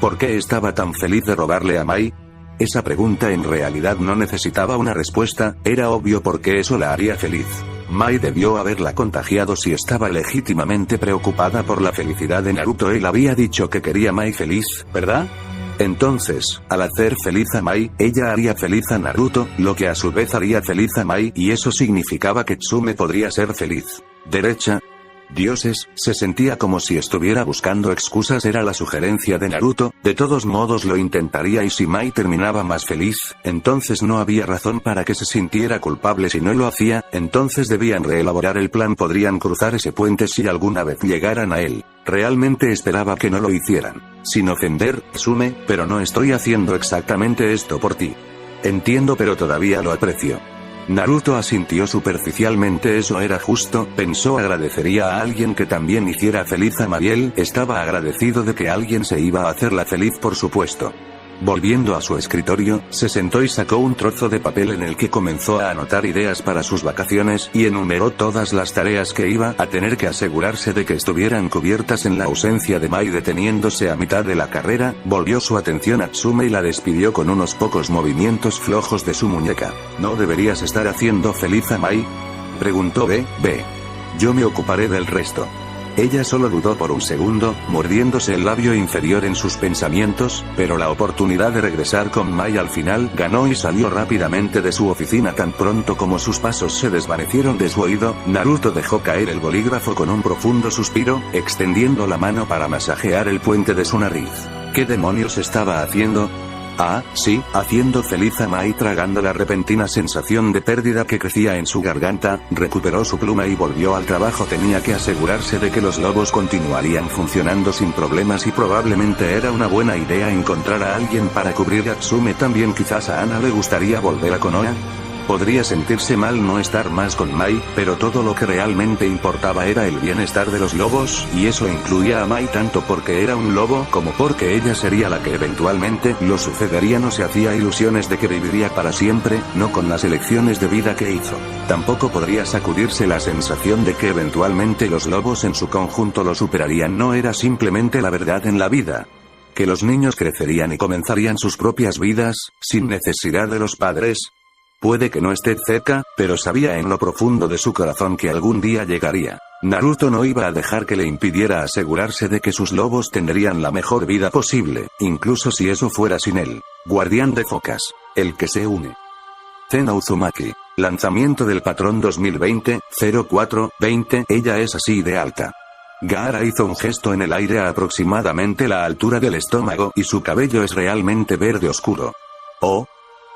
¿Por qué estaba tan feliz de robarle a Mai? Esa pregunta en realidad no necesitaba una respuesta, era obvio porque eso la haría feliz. Mai debió haberla contagiado si estaba legítimamente preocupada por la felicidad de Naruto. Él había dicho que quería Mai feliz, ¿verdad? Entonces, al hacer feliz a Mai, ella haría feliz a Naruto, lo que a su vez haría feliz a Mai, y eso significaba que Tsume podría ser feliz. Derecha. Dioses, se sentía como si estuviera buscando excusas. Era la sugerencia de Naruto, de todos modos lo intentaría, y si Mai terminaba más feliz, entonces no había razón para que se sintiera culpable. Si no lo hacía, entonces debían reelaborar el plan. Podrían cruzar ese puente si alguna vez llegaran a él. Realmente esperaba que no lo hicieran. Sin ofender, Tsume, pero no estoy haciendo exactamente esto por ti. Entiendo, pero todavía lo aprecio. Naruto asintió superficialmente. Eso era justo, pensó. Agradecería a alguien que también hiciera feliz a Mariel. Estaba agradecido de que alguien se iba a hacerla feliz, por supuesto. Volviendo a su escritorio, se sentó y sacó un trozo de papel en el que comenzó a anotar ideas para sus vacaciones, y enumeró todas las tareas que iba a tener que asegurarse de que estuvieran cubiertas en la ausencia de Mai. Deteniéndose a mitad de la carrera, volvió su atención a Tsume y la despidió con unos pocos movimientos flojos de su muñeca. ¿No deberías estar haciendo feliz a Mai?, preguntó. Yo me ocuparé del resto. Ella solo dudó por un segundo, mordiéndose el labio inferior en sus pensamientos, pero la oportunidad de regresar con Mai al final ganó y salió rápidamente de su oficina. Tan pronto como sus pasos se desvanecieron de su oído, Naruto dejó caer el bolígrafo con un profundo suspiro, extendiendo la mano para masajear el puente de su nariz. ¿Qué demonios estaba haciendo? Ah, sí, haciendo feliz a Mai. Tragando la repentina sensación de pérdida que crecía en su garganta, recuperó su pluma y volvió al trabajo. Tenía que asegurarse de que los lobos continuarían funcionando sin problemas, y probablemente era una buena idea encontrar a alguien para cubrir a Tsume también. Quizás a Ana le gustaría volver a Konoha. Podría sentirse mal no estar más con Mai, pero todo lo que realmente importaba era el bienestar de los lobos, y eso incluía a Mai tanto porque era un lobo como porque ella sería la que eventualmente lo sucedería. No se hacía ilusiones de que viviría para siempre, no con las elecciones de vida que hizo. Tampoco podría sacudirse la sensación de que eventualmente los lobos en su conjunto lo superarían. No era simplemente la verdad en la vida. Que los niños crecerían y comenzarían sus propias vidas, sin necesidad de los padres. Puede que no esté cerca, pero sabía en lo profundo de su corazón que algún día llegaría. Naruto no iba a dejar que le impidiera asegurarse de que sus lobos tendrían la mejor vida posible, incluso si eso fuera sin él. Guardián de focas. El que se une. Zen Uzumaki. Lanzamiento del patrón 2020-04-20. Ella es así de alta. Gaara hizo un gesto en el aire a aproximadamente la altura del estómago y su cabello es realmente verde oscuro. Oh.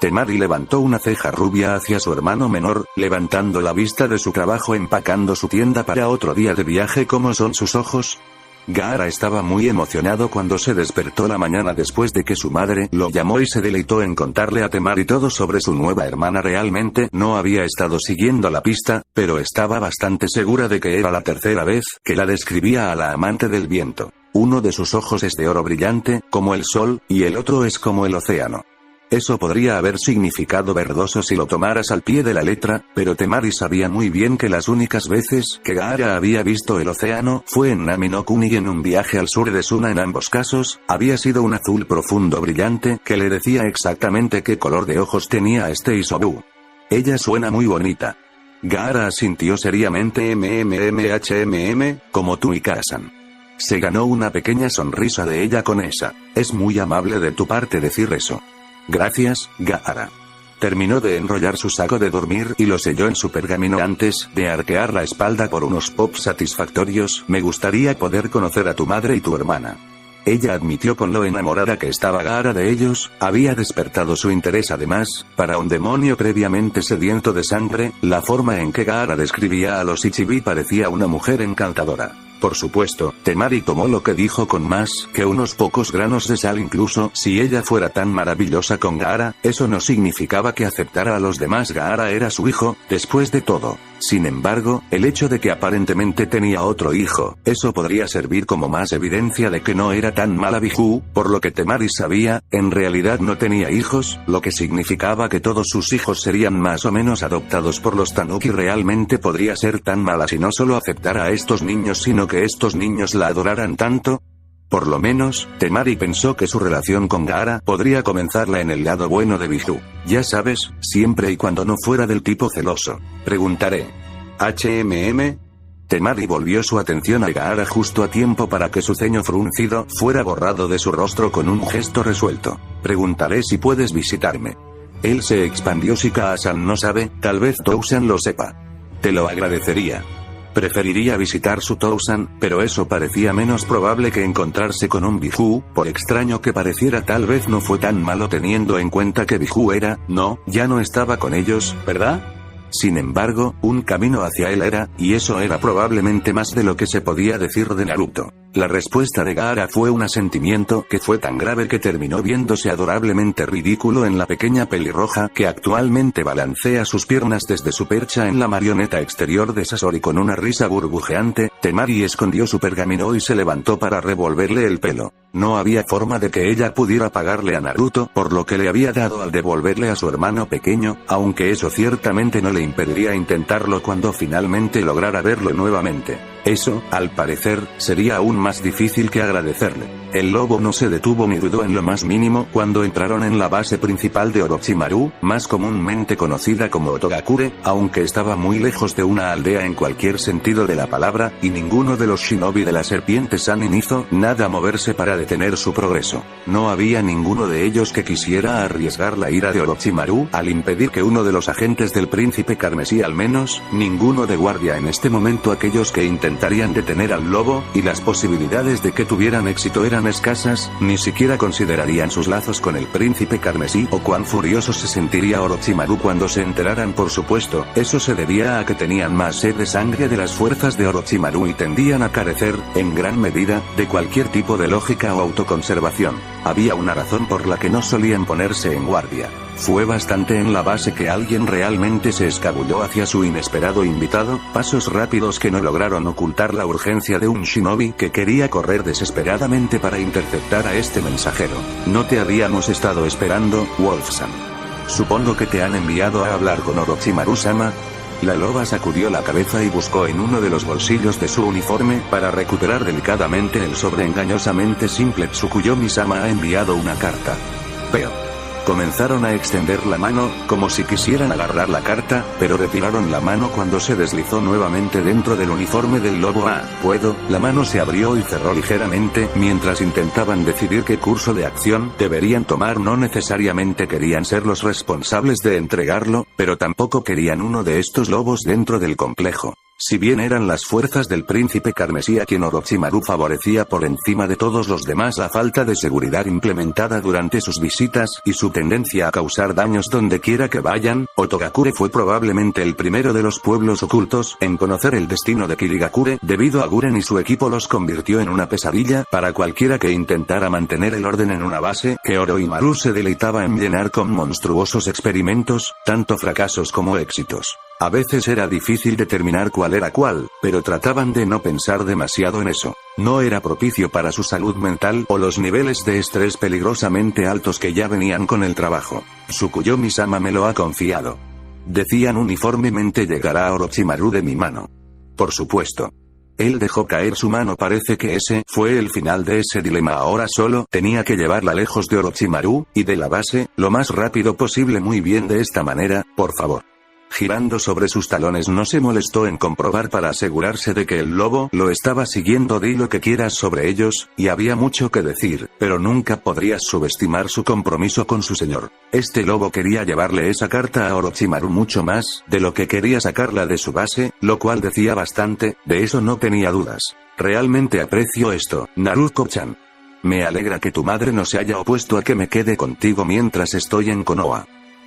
Temari levantó una ceja rubia hacia su hermano menor, levantando la vista de su trabajo empacando su tienda para otro día de viaje. ¿Cómo son sus ojos? Gaara estaba muy emocionado cuando se despertó la mañana después de que su madre lo llamó y se deleitó en contarle a Temari todo sobre su nueva hermana. Realmente no había estado siguiendo la pista, pero estaba bastante segura de que era la tercera vez que la describía a la amante del viento. Uno de sus ojos es de oro brillante, como el sol, y el otro es como el océano. Eso podría haber significado verdoso si lo tomaras al pie de la letra, pero Temari sabía muy bien que las únicas veces que Gaara había visto el océano fue en Nami no Kuni y en un viaje al sur de Suna. En ambos casos, había sido un azul profundo brillante que le decía exactamente qué color de ojos tenía este Isobu. Ella suena muy bonita. Gaara asintió seriamente. Como tú y Kazan. Se ganó una pequeña sonrisa de ella con esa. Es muy amable de tu parte decir eso. Gracias, Gaara. Terminó de enrollar su saco de dormir y lo selló en su pergamino antes de arquear la espalda por unos pops satisfactorios. Me gustaría poder conocer a tu madre y tu hermana. Ella admitió con lo enamorada que estaba Gaara de ellos, había despertado su interés. Además, para un demonio previamente sediento de sangre, la forma en que Gaara describía a los Ichibi parecía una mujer encantadora. Por supuesto, Temari tomó lo que dijo con más que unos pocos granos de sal. Incluso si ella fuera tan maravillosa con Gaara, eso no significaba que aceptara a los demás. Gaara era su hijo, después de todo. Sin embargo, el hecho de que aparentemente tenía otro hijo, eso podría servir como más evidencia de que no era tan mala Biju, por lo que Temari sabía, en realidad no tenía hijos, lo que significaba que todos sus hijos serían más o menos adoptados por los Tanuki. Realmente podría ser tan mala si no solo aceptara a estos niños sino que estos niños la adoraran tanto. Por lo menos, Temari pensó que su relación con Gaara podría comenzarla en el lado bueno de Biju. Ya sabes, siempre y cuando no fuera del tipo celoso. Preguntaré. Temari volvió su atención a Gaara justo a tiempo para que su ceño fruncido fuera borrado de su rostro con un gesto resuelto. Preguntaré si puedes visitarme. Él se expandió. Si Kazan no sabe, tal vez Tousan lo sepa. Te lo agradecería. Preferiría visitar su Tousan, pero eso parecía menos probable que encontrarse con un Biju, por extraño que pareciera. Tal vez no fue tan malo teniendo en cuenta que Biju ya no estaba con ellos, ¿verdad? Sin embargo, un camino hacia él era, y eso era probablemente más de lo que se podía decir de Naruto. La respuesta de Gaara fue un asentimiento que fue tan grave que terminó viéndose adorablemente ridículo en la pequeña pelirroja que actualmente balancea sus piernas desde su percha en la marioneta exterior de Sasori con una risa burbujeante. Temari escondió su pergamino y se levantó para revolverle el pelo. No había forma de que ella pudiera pagarle a Naruto por lo que le había dado al devolverle a su hermano pequeño, aunque eso ciertamente no le impediría intentarlo cuando finalmente lograra verlo nuevamente. Eso, al parecer, sería aún más difícil que agradecerle. El lobo no se detuvo ni dudó en lo más mínimo cuando entraron en la base principal de Orochimaru, más comúnmente conocida como Otogakure, aunque estaba muy lejos de una aldea en cualquier sentido de la palabra, y ninguno de los shinobi de la serpiente Sannin hizo nada moverse para detener su progreso. No había ninguno de ellos que quisiera arriesgar la ira de Orochimaru al impedir que uno de los agentes del príncipe carmesí, al menos, ninguno de guardia en este momento. Aquellos que intentarían detener al lobo, y las posibilidades de que tuvieran éxito eran escasas, ni siquiera considerarían sus lazos con el príncipe carmesí o cuán furioso se sentiría Orochimaru cuando se enteraran. Por supuesto, eso se debía a que tenían más sed de sangre de las fuerzas de Orochimaru y tendían a carecer, en gran medida, de cualquier tipo de lógica o autoconservación. Había una razón por la que no solían ponerse en guardia. Fue bastante en la base que alguien realmente se escabulló hacia su inesperado invitado, pasos rápidos que no lograron ocultar la urgencia de un shinobi que quería correr desesperadamente para interceptar a este mensajero. No te habíamos estado esperando, Wolf-san. Supongo que te han enviado a hablar con Orochimaru-sama. La loba sacudió la cabeza y buscó en uno de los bolsillos de su uniforme para recuperar delicadamente el sobre. Engañosamente simple. Tsukuyomi-sama ha enviado una carta. Veo. Comenzaron a extender la mano, como si quisieran agarrar la carta, pero retiraron la mano cuando se deslizó nuevamente dentro del uniforme del lobo. ¿Puedo? La mano se abrió y cerró ligeramente, mientras intentaban decidir qué curso de acción deberían tomar. No necesariamente querían ser los responsables de entregarlo, Pero tampoco querían uno de estos lobos dentro del complejo. Si bien eran las fuerzas del príncipe carmesí a quien Orochimaru favorecía por encima de todos los demás, la falta de seguridad implementada durante sus visitas y su tendencia a causar daños donde quiera que vayan, Otogakure fue probablemente el primero de los pueblos ocultos en conocer el destino de Kirigakure. Debido a Guren y su equipo los convirtió en una pesadilla para cualquiera que intentara mantener el orden en una base que Orochimaru se deleitaba en llenar con monstruosos experimentos, tanto fracasos como éxitos. A veces era difícil determinar cuál era cuál, pero trataban de no pensar demasiado en eso. No era propicio para su salud mental o los niveles de estrés peligrosamente altos que ya venían con el trabajo. Tsukuyomi-sama me lo ha confiado. Decían uniformemente: llegará a Orochimaru de mi mano. Por supuesto. Él dejó caer su mano. Parece que ese fue el final de ese dilema. Ahora solo tenía que llevarla lejos de Orochimaru y de la base, lo más rápido posible. Muy bien, de esta manera, por favor. Girando sobre sus talones, no se molestó en comprobar para asegurarse de que el lobo lo estaba siguiendo. Di lo que quieras sobre ellos, y había mucho que decir, pero nunca podrías subestimar su compromiso con su señor. Este lobo quería llevarle esa carta a Orochimaru mucho más de lo que quería sacarla de su base, lo cual decía bastante, de eso no tenía dudas. Realmente aprecio esto, Naruto-chan. Me alegra que tu madre no se haya opuesto a que me quede contigo mientras estoy en Konoha.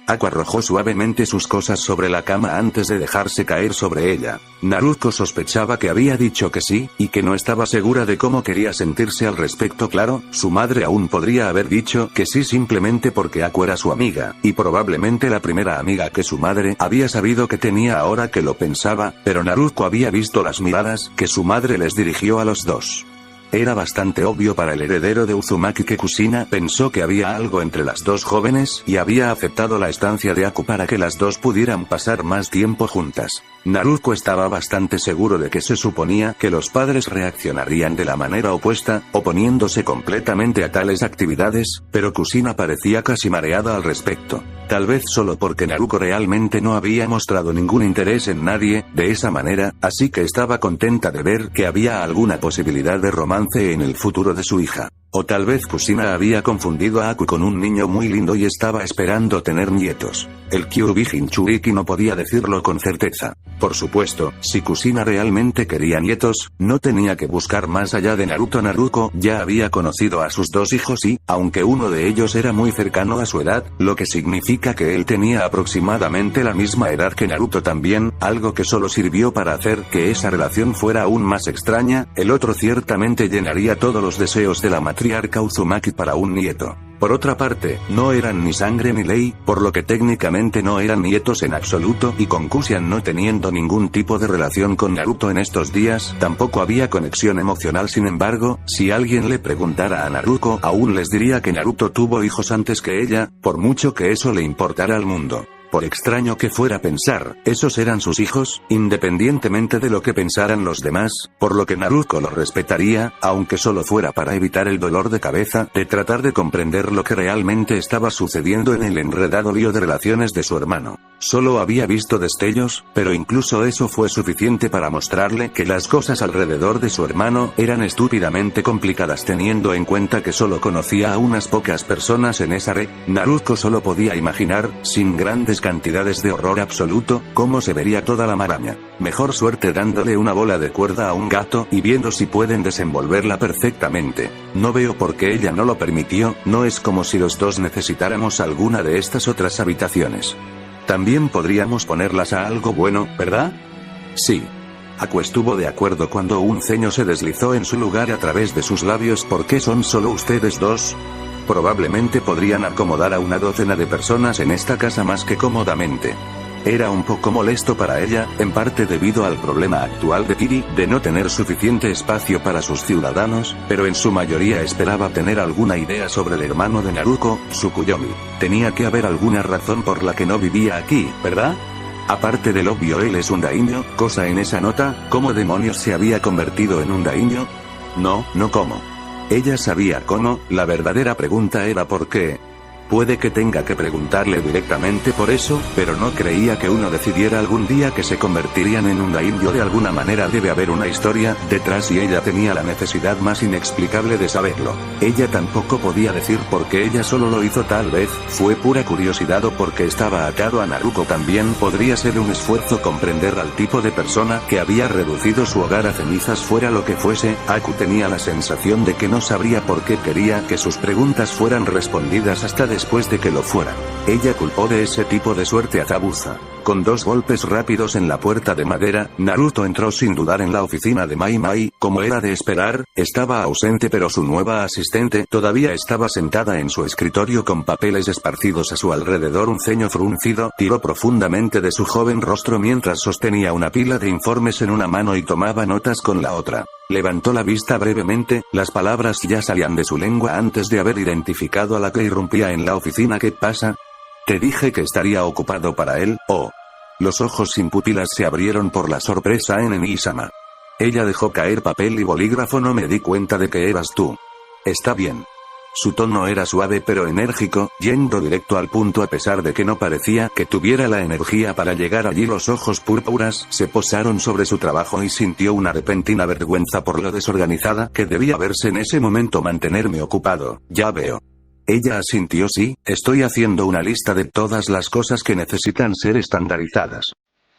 Aku arrojó suavemente sus cosas sobre la cama antes de dejarse caer sobre ella. Naruto sospechaba que había dicho que sí, y que no estaba segura de cómo quería sentirse al respecto. Claro, su madre aún podría haber dicho que sí simplemente porque Aku era su amiga, y probablemente la primera amiga que su madre había sabido que tenía ahora que lo pensaba, pero Naruto había visto las miradas que su madre les dirigió a los dos. Era bastante obvio para el heredero de Uzumaki que Kushina pensó que había algo entre las dos jóvenes y había aceptado la estancia de Aku para que las dos pudieran pasar más tiempo juntas. Naruto estaba bastante seguro de que se suponía que los padres reaccionarían de la manera opuesta, oponiéndose completamente a tales actividades, pero Kushina parecía casi mareada al respecto. Tal vez solo porque Naruto realmente no había mostrado ningún interés en nadie de esa manera, así que estaba contenta de ver que había alguna posibilidad de romance en el futuro de su hija. O tal vez Kushina había confundido a Aku con un niño muy lindo y estaba esperando tener nietos. El Kyuubi Jinchuriki no podía decirlo con certeza. Por supuesto, si Kushina realmente quería nietos, no tenía que buscar más allá de Naruto. Naruto ya había conocido a sus dos hijos y, aunque uno de ellos era muy cercano a su edad, lo que significa que él tenía aproximadamente la misma edad que Naruto también, algo que solo sirvió para hacer que esa relación fuera aún más extraña. El otro ciertamente llenaría todos los deseos de la matriarca Uzumaki para un nieto. Por otra parte, no eran ni sangre ni ley, por lo que técnicamente no eran nietos en absoluto, y con Kushan no teniendo ningún tipo de relación con Naruto en estos días, tampoco había conexión emocional. Sin embargo, si alguien le preguntara a Naruto, aún les diría que Naruto tuvo hijos antes que ella, por mucho que eso le importara al mundo. Por extraño que fuera pensar, esos eran sus hijos, independientemente de lo que pensaran los demás, por lo que Naruto los respetaría, aunque solo fuera para evitar el dolor de cabeza de tratar de comprender lo que realmente estaba sucediendo en el enredado lío de relaciones de su hermano. Solo había visto destellos, pero incluso eso fue suficiente para mostrarle que las cosas alrededor de su hermano eran estúpidamente complicadas. Teniendo en cuenta que solo conocía a unas pocas personas en esa red, Naruto solo podía imaginar, sin grandes cantidades de horror absoluto, cómo se vería toda la maraña. Mejor suerte dándole una bola de cuerda a un gato y viendo si pueden desenvolverla perfectamente. No veo por qué ella no lo permitió. No es como si los dos necesitáramos alguna de estas otras habitaciones. También podríamos ponerlas a algo bueno, ¿verdad? Sí. Aku estuvo de acuerdo cuando un ceño se deslizó en su lugar a través de sus labios. ¿Por qué son solo ustedes dos? Probablemente podrían acomodar a una docena de personas en esta casa más que cómodamente. Era un poco molesto para ella, en parte debido al problema actual de Kiri, de no tener suficiente espacio para sus ciudadanos, pero en su mayoría esperaba tener alguna idea sobre el hermano de Naruto, Tsukuyomi. Tenía que haber alguna razón por la que no vivía aquí, ¿verdad? Aparte del obvio, él es un daimyo, cosa en esa nota. ¿Cómo demonios se había convertido en un daimyo? No cómo. Ella sabía cómo. La verdadera pregunta era por qué. Puede que tenga que preguntarle directamente por eso, pero no creía que uno decidiera algún día que se convertirían en un daimyo. De alguna manera debe haber una historia detrás y ella tenía la necesidad más inexplicable de saberlo. Ella tampoco podía decir por qué ella solo lo hizo, tal vez fue pura curiosidad o porque estaba atado a Naruto. También podría ser un esfuerzo comprender al tipo de persona que había reducido su hogar a cenizas. Fuera lo que fuese, Aku tenía la sensación de que no sabría por qué quería que sus preguntas fueran respondidas hasta después de que lo fueran. Ella culpó de ese tipo de suerte a Zabuza. Con 2 golpes rápidos en la puerta de madera, Naruto entró sin dudar en la oficina de Mai Mai. Como era de esperar, estaba ausente, pero su nueva asistente todavía estaba sentada en su escritorio con papeles esparcidos a su alrededor. Un ceño fruncido tiró profundamente de su joven rostro mientras sostenía una pila de informes en una mano y tomaba notas con la otra. Levantó la vista brevemente, las palabras ya salían de su lengua antes de haber identificado a la que irrumpía en la oficina. ¿Qué pasa? Te dije que estaría ocupado para él, oh. Los ojos sin pupilas se abrieron por la sorpresa en Eni-sama. Ella dejó caer papel y bolígrafo. No me di cuenta de que eras tú. Está bien. Su tono era suave pero enérgico, yendo directo al punto a pesar de que no parecía que tuviera la energía para llegar allí. Los ojos púrpuras se posaron sobre su trabajo y sintió una repentina vergüenza por lo desorganizada que debía verse en ese momento. Mantenerme ocupado, ya veo. Ella asintió. Sí, estoy haciendo una lista de todas las cosas que necesitan ser estandarizadas.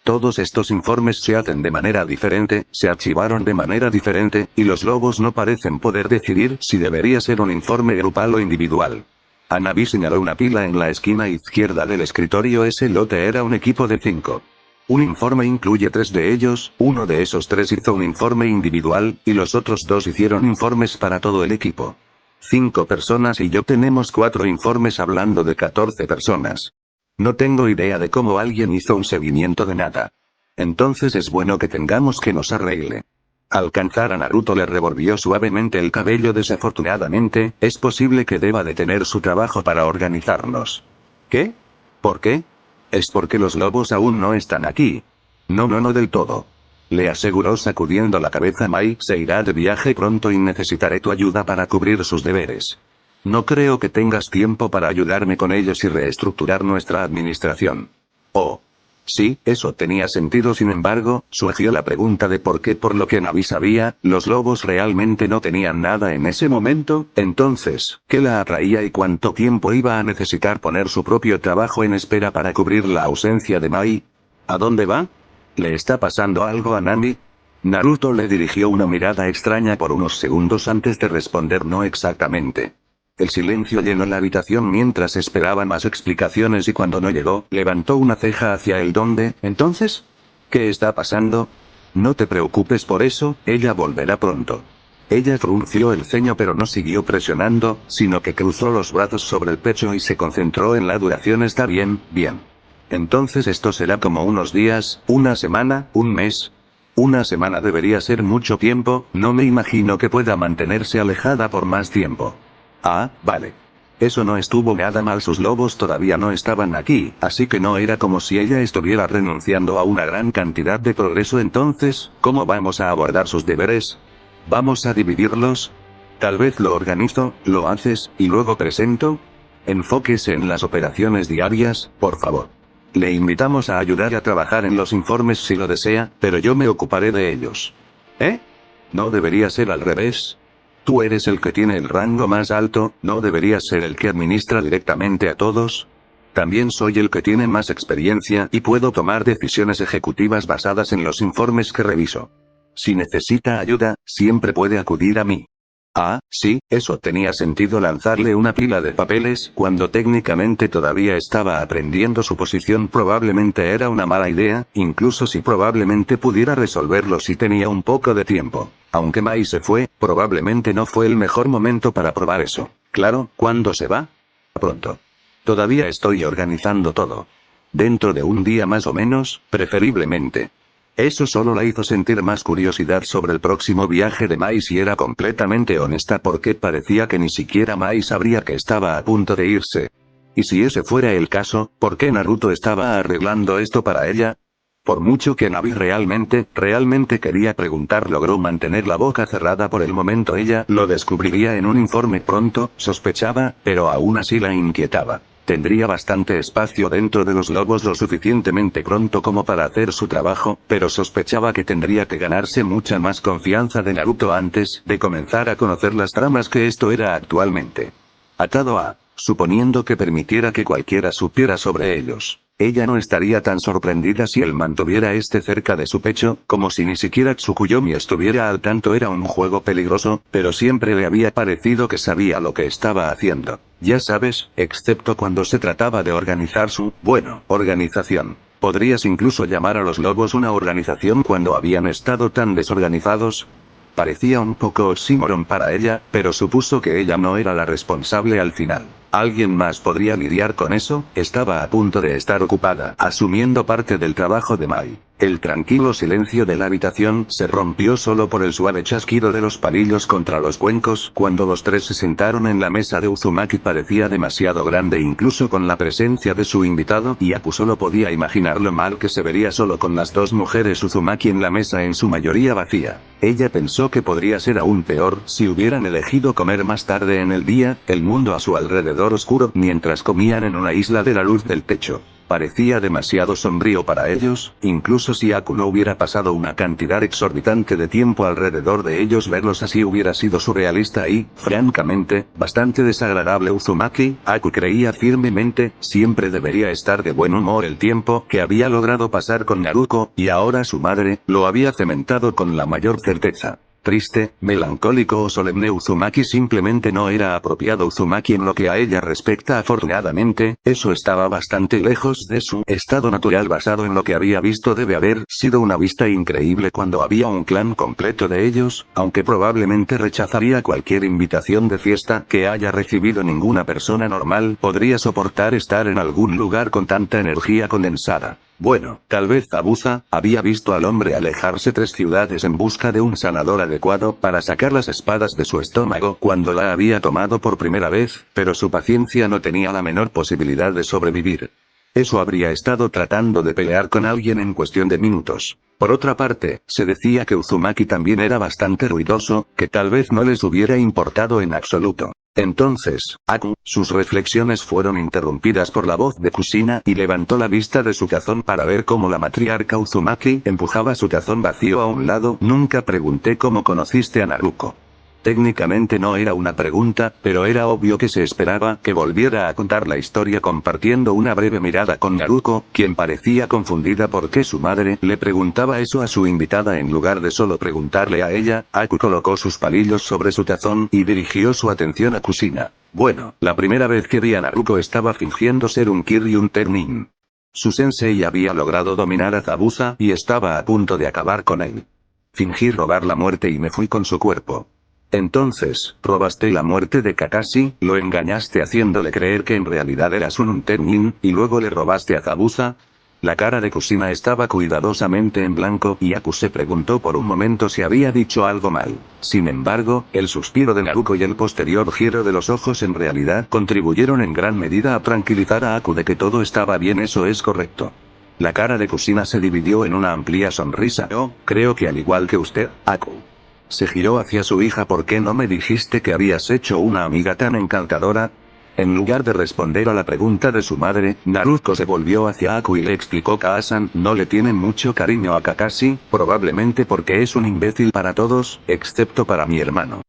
Todos estos informes se hacen de manera diferente, se archivaron de manera diferente, y los lobos no parecen poder decidir si debería ser un informe grupal o individual. Hanabi señaló una pila en la esquina izquierda del escritorio. Ese lote era un equipo de 5. Un informe incluye 3 de ellos, uno de esos 3 hizo un informe individual, y los otros 2 hicieron informes para todo el equipo. 5 personas y yo tenemos 4 informes hablando de 14 personas. No tengo idea de cómo alguien hizo un seguimiento de nada. Entonces es bueno que tengamos que nos arregle. Alcanzar a Naruto le revolvió suavemente el cabello. Desafortunadamente, es posible que deba detener su trabajo para organizarnos. ¿Qué? ¿Por qué? Es porque los lobos aún no están aquí. No del todo. Le aseguró sacudiendo la cabeza. Mai se irá de viaje pronto y necesitaré tu ayuda para cubrir sus deberes. No creo que tengas tiempo para ayudarme con ellos y reestructurar nuestra administración. Oh. Sí, eso tenía sentido. Sin embargo, surgió la pregunta de por qué. Por lo que Navi sabía, los lobos realmente no tenían nada en ese momento. Entonces, ¿qué la atraía y cuánto tiempo iba a necesitar poner su propio trabajo en espera para cubrir la ausencia de Mai? ¿A dónde va? ¿Le está pasando algo a Nami? Naruto le dirigió una mirada extraña por unos segundos antes de responder. No exactamente. El silencio llenó la habitación mientras esperaba más explicaciones y cuando no llegó, levantó una ceja hacia él. ¿Dónde? ¿Entonces? ¿Qué está pasando? No te preocupes por eso, ella volverá pronto. Ella frunció el ceño pero no siguió presionando, sino que cruzó los brazos sobre el pecho y se concentró en la duración. Está bien, bien. Entonces esto será como unos días, una semana, un mes. Una semana debería ser mucho tiempo, no me imagino que pueda mantenerse alejada por más tiempo. Ah, vale. Eso no estuvo nada mal. Sus lobos todavía no estaban aquí, así que no era como si ella estuviera renunciando a una gran cantidad de progreso. Entonces, ¿cómo vamos a abordar sus deberes? ¿Vamos a dividirlos? Tal vez lo organizo, lo haces, y luego presento. Enfóquese en las operaciones diarias, por favor. Le invitamos a ayudar a trabajar en los informes si lo desea, pero yo me ocuparé de ellos. ¿Eh? ¿No debería ser al revés? Tú eres el que tiene el rango más alto, ¿no deberías ser el que administra directamente a todos? También soy el que tiene más experiencia y puedo tomar decisiones ejecutivas basadas en los informes que reviso. Si necesita ayuda, siempre puede acudir a mí. Ah, sí, eso tenía sentido. Lanzarle una pila de papeles cuando técnicamente todavía estaba aprendiendo su posición probablemente era una mala idea, incluso si probablemente pudiera resolverlo si tenía un poco de tiempo. Aunque Mai se fue, probablemente no fue el mejor momento para probar eso. Claro, ¿cuándo se va? Pronto. Todavía estoy organizando todo. Dentro de un día más o menos, preferiblemente. Eso solo la hizo sentir más curiosidad sobre el próximo viaje de Mai. Si era completamente honesta, porque parecía que ni siquiera Mai sabría que estaba a punto de irse. Y si ese fuera el caso, ¿por qué Naruto estaba arreglando esto para ella? Por mucho que Navi realmente quería preguntar, logró mantener la boca cerrada por el momento. Ella lo descubriría en un informe pronto, sospechaba, pero aún así la inquietaba. Tendría bastante espacio dentro de los lobos lo suficientemente pronto como para hacer su trabajo, pero sospechaba que tendría que ganarse mucha más confianza de Naruto antes de comenzar a conocer las tramas que esto era actualmente. Atado a, suponiendo que permitiera que cualquiera supiera sobre ellos. Ella no estaría tan sorprendida si él mantuviera este cerca de su pecho, como si ni siquiera Tsukuyomi estuviera al tanto. Era un juego peligroso, pero siempre le había parecido que sabía lo que estaba haciendo. Ya sabes, excepto cuando se trataba de organizar su, organización. ¿Podrías incluso llamar a los lobos una organización cuando habían estado tan desorganizados? Parecía un poco oxímoron para ella, pero supuso que ella no era la responsable al final. ¿Alguien más podría lidiar con eso? Estaba a punto de estar ocupada, asumiendo parte del trabajo de Mai. El tranquilo silencio de la habitación se rompió solo por el suave chasquido de los palillos contra los cuencos. Cuando los tres se sentaron en la mesa de Uzumaki parecía demasiado grande incluso con la presencia de su invitado, y Aku solo podía imaginar lo mal que se vería solo con las dos mujeres Uzumaki en la mesa, en su mayoría vacía. Ella pensó que podría ser aún peor si hubieran elegido comer más tarde en el día, el mundo a su alrededor oscuro, mientras comían en una isla de la luz del techo. Parecía demasiado sombrío para ellos, incluso si Aku no hubiera pasado una cantidad exorbitante de tiempo alrededor de ellos. Verlos así hubiera sido surrealista y, francamente, bastante desagradable. Uzumaki, Aku creía firmemente, siempre debería estar de buen humor. El tiempo que había logrado pasar con Naruto, y ahora su madre, lo había cementado con la mayor certeza. Triste, melancólico o solemne, Uzumaki simplemente no era apropiado. Uzumaki en lo que a ella respecta, afortunadamente, eso estaba bastante lejos de su estado natural. Basado en lo que había visto, debe haber sido una vista increíble cuando había un clan completo de ellos, aunque probablemente rechazaría cualquier invitación de fiesta que haya recibido. Ninguna persona normal podría soportar estar en algún lugar con tanta energía condensada. Bueno, tal vez Zabuza había visto al hombre alejarse 3 ciudades en busca de un sanador adecuado para sacar las espadas de su estómago cuando la había tomado por primera vez, pero su paciencia no tenía la menor posibilidad de sobrevivir. Eso habría estado tratando de pelear con alguien en cuestión de minutos. Por otra parte, se decía que Uzumaki también era bastante ruidoso, que tal vez no les hubiera importado en absoluto. Entonces, Aku, sus reflexiones fueron interrumpidas por la voz de Kushina, y levantó la vista de su tazón para ver cómo la matriarca Uzumaki empujaba su tazón vacío a un lado. Nunca pregunté cómo conociste a Naruto. Técnicamente no era una pregunta, pero era obvio que se esperaba que volviera a contar la historia, compartiendo una breve mirada con Naruto, quien parecía confundida por qué su madre le preguntaba eso a su invitada en lugar de solo preguntarle a ella. Aku colocó sus palillos sobre su tazón y dirigió su atención a Kushina. Bueno, la primera vez que vi a Naruto estaba fingiendo ser un Kiryun Tennin. Su sensei había logrado dominar a Zabuza y estaba a punto de acabar con él. Fingí robar la muerte y me fui con su cuerpo. Entonces, robaste la muerte de Kakashi, lo engañaste haciéndole creer que en realidad eras un Tennin, y luego le robaste a Zabuza. La cara de Kushina estaba cuidadosamente en blanco, y Aku se preguntó por un momento si había dicho algo mal. Sin embargo, el suspiro de Naruto y el posterior giro de los ojos en realidad contribuyeron en gran medida a tranquilizar a Aku de que todo estaba bien. Eso es correcto. La cara de Kushina se dividió en una amplia sonrisa. Oh, creo que al igual que usted, Aku. Se giró hacia su hija. ¿Por qué no me dijiste que habías hecho una amiga tan encantadora? En lugar de responder a la pregunta de su madre, Naruto se volvió hacia Aku y le explicó: Kaasan no le tienen mucho cariño a Kakashi, probablemente porque es un imbécil para todos, excepto para mi hermano.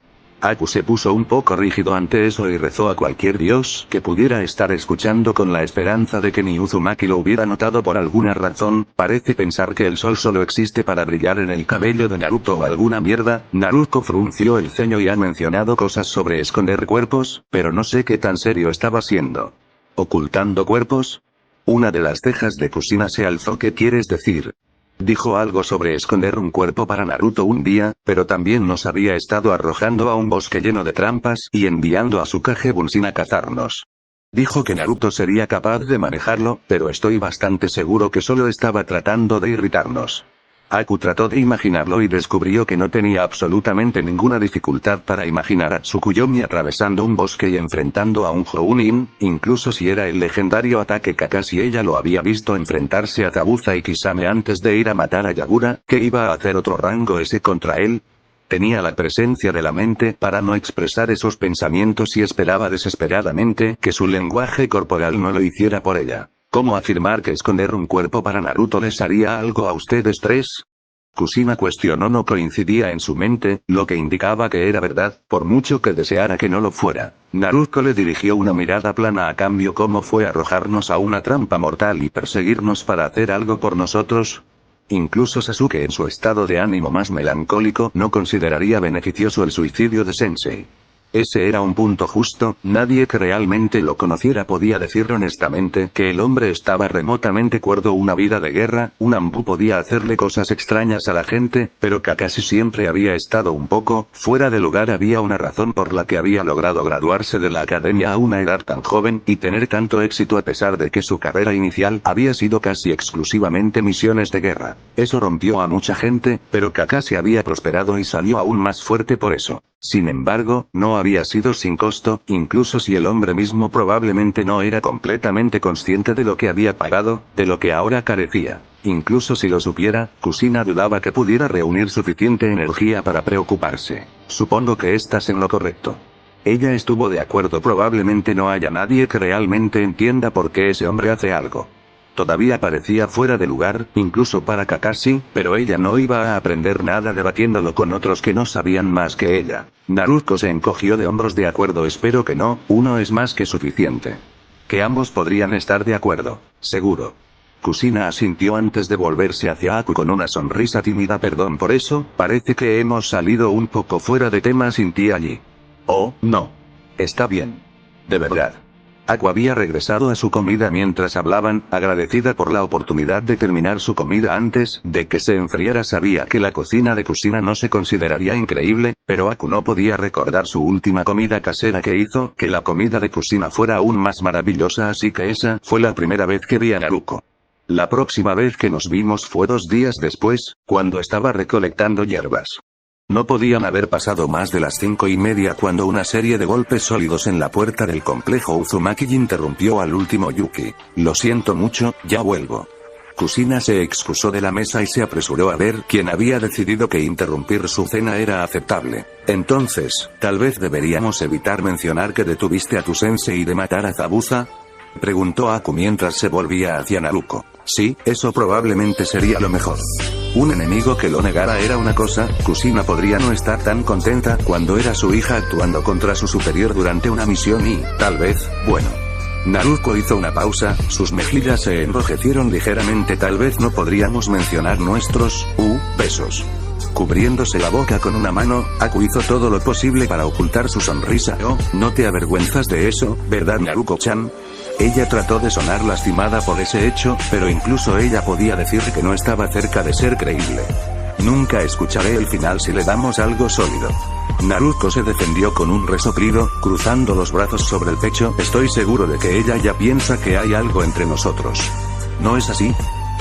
Aku se puso un poco rígido ante eso y rezó a cualquier dios que pudiera estar escuchando con la esperanza de que ni Uzumaki lo hubiera notado. Por alguna razón, parece pensar que el sol solo existe para brillar en el cabello de Naruto o alguna mierda. Naruto frunció el ceño y ha mencionado cosas sobre esconder cuerpos, pero no sé qué tan serio estaba siendo. ¿Ocultando cuerpos? Una de las cejas de Kushina se alzó. ¿Qué quieres decir? Dijo algo sobre esconder un cuerpo para Naruto un día, pero también nos había estado arrojando a un bosque lleno de trampas y enviando a su Kage Bunshin a cazarnos. Dijo que Naruto sería capaz de manejarlo, pero estoy bastante seguro que solo estaba tratando de irritarnos. Aku trató de imaginarlo y descubrió que no tenía absolutamente ninguna dificultad para imaginar a Tsukuyomi atravesando un bosque y enfrentando a un Jounin, incluso si era el legendario ataque Kakashi. Ella lo había visto enfrentarse a Zabuza y Kisame antes de ir a matar a Yagura. ¿Qué iba a hacer otro rango ese contra él? Tenía la presencia de la mente para no expresar esos pensamientos y esperaba desesperadamente que su lenguaje corporal no lo hiciera por ella. ¿Cómo afirmar que esconder un cuerpo para Naruto les haría algo a ustedes tres? Kushina cuestionó. No coincidía en su mente, lo que indicaba que era verdad, por mucho que deseara que no lo fuera. Naruto le dirigió una mirada plana a cambio. ¿Cómo fue arrojarnos a una trampa mortal y perseguirnos para hacer algo por nosotros? Incluso Sasuke en su estado de ánimo más melancólico no consideraría beneficioso el suicidio de Sensei. Ese era un punto justo, nadie que realmente lo conociera podía decir honestamente que el hombre estaba remotamente cuerdo. Una vida de guerra, un Anbu podía hacerle cosas extrañas a la gente, pero Kakashi siempre había estado un poco fuera de lugar. Había una razón por la que había logrado graduarse de la academia a una edad tan joven y tener tanto éxito a pesar de que su carrera inicial había sido casi exclusivamente misiones de guerra. Eso rompió a mucha gente, pero Kakashi había prosperado y salió aún más fuerte por eso. Sin embargo, no había sido sin costo, incluso si el hombre mismo probablemente no era completamente consciente de lo que había pagado, de lo que ahora carecía. Incluso si lo supiera, Kushina dudaba que pudiera reunir suficiente energía para preocuparse. Supongo que estás en lo correcto. Ella estuvo de acuerdo. Probablemente no haya nadie que realmente entienda por qué ese hombre hace algo. Todavía parecía fuera de lugar, incluso para Kakashi, pero ella no iba a aprender nada debatiéndolo con otros que no sabían más que ella. Naruto se encogió de hombros. De acuerdo, espero que no, uno es más que suficiente. Que ambos podrían estar de acuerdo, seguro. Kushina asintió antes de volverse hacia Aku con una sonrisa tímida. Perdón por eso, parece que hemos salido un poco fuera de tema sin ti allí. Oh, no. Está bien. De verdad. Aku había regresado a su comida mientras hablaban, agradecida por la oportunidad de terminar su comida antes de que se enfriara. Sabía que la cocina de Kushina no se consideraría increíble, pero Aku no podía recordar su última comida casera que hizo que la comida de Kushina fuera aún más maravillosa, así que esa fue la primera vez que vi a Naruto. La próxima vez que nos vimos fue 2 días después, cuando estaba recolectando hierbas. No podían haber pasado más de las 5:30 cuando una serie de golpes sólidos en la puerta del complejo Uzumaki interrumpió al último Yuki. Lo siento mucho, ya vuelvo. Kushina se excusó de la mesa y se apresuró a ver quién había decidido que interrumpir su cena era aceptable. Entonces, tal vez deberíamos evitar mencionar que detuviste a tu sensei de matar a Zabuza, preguntó Aku mientras se volvía hacia Naruto. Sí, eso probablemente sería lo mejor. Un enemigo que lo negara era una cosa. Kushina podría no estar tan contenta cuando era su hija actuando contra su superior durante una misión y, tal vez, bueno. Naruto hizo una pausa, sus mejillas se enrojecieron ligeramente. Tal vez no podríamos mencionar nuestros, besos. Cubriéndose la boca con una mano, Aku hizo todo lo posible para ocultar su sonrisa. Oh, no te avergüenzas de eso, ¿verdad, Naruto-chan? Ella trató de sonar lastimada por ese hecho, pero incluso ella podía decir que no estaba cerca de ser creíble. Nunca escucharé el final si le damos algo sólido. Naruto se defendió con un resoplido, cruzando los brazos sobre el pecho. Estoy seguro de que ella ya piensa que hay algo entre nosotros. ¿No es así?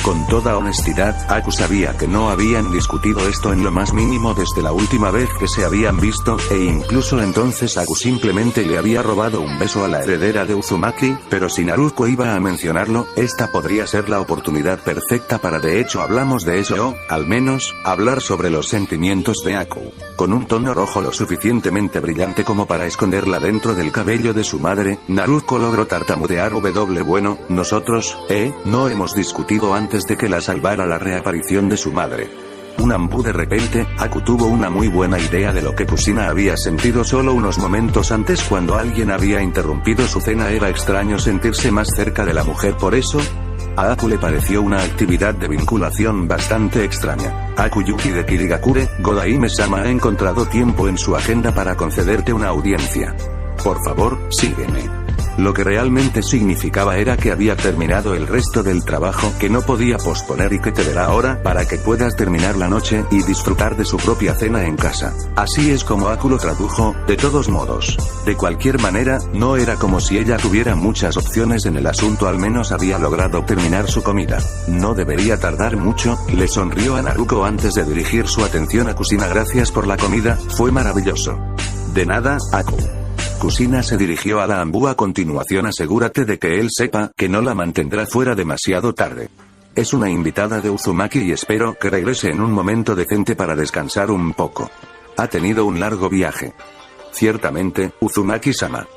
Con toda honestidad, Aku sabía que no habían discutido esto en lo más mínimo desde la última vez que se habían visto, e incluso entonces Aku simplemente le había robado un beso a la heredera de Uzumaki, pero si Naruto iba a mencionarlo, esta podría ser la oportunidad perfecta para de hecho hablamos de eso o, al menos, hablar sobre los sentimientos de Aku. Con un tono rojo lo suficientemente brillante como para esconderla dentro del cabello de su madre, Naruto logró tartamudear bueno, nosotros, no hemos discutido antes de que la salvara la reaparición de su madre. Un Anbu. De repente, Aku tuvo una muy buena idea de lo que Kushina había sentido solo unos momentos antes cuando alguien había interrumpido su cena. Era extraño sentirse más cerca de la mujer por eso. A Aku le pareció una actividad de vinculación bastante extraña. Akuyuki de Kirigakure, Godaime-sama ha encontrado tiempo en su agenda para concederte una audiencia. Por favor, sígueme. Lo que realmente significaba era que había terminado el resto del trabajo que no podía posponer y que te dará ahora para que puedas terminar la noche y disfrutar de su propia cena en casa. Así es como Aku lo tradujo. De todos modos, de cualquier manera, no era como si ella tuviera muchas opciones en el asunto, al menos había logrado terminar su comida. No debería tardar mucho, le sonrió a Naruko antes de dirigir su atención a Kusina. Gracias por la comida, fue maravilloso. De nada, Aku. Kusina se dirigió a la Anbu a continuación. Asegúrate de que él sepa que no la mantendrá fuera demasiado tarde. Es una invitada de Uzumaki y espero que regrese en un momento decente para descansar un poco. Ha tenido un largo viaje. Ciertamente, Uzumaki-sama.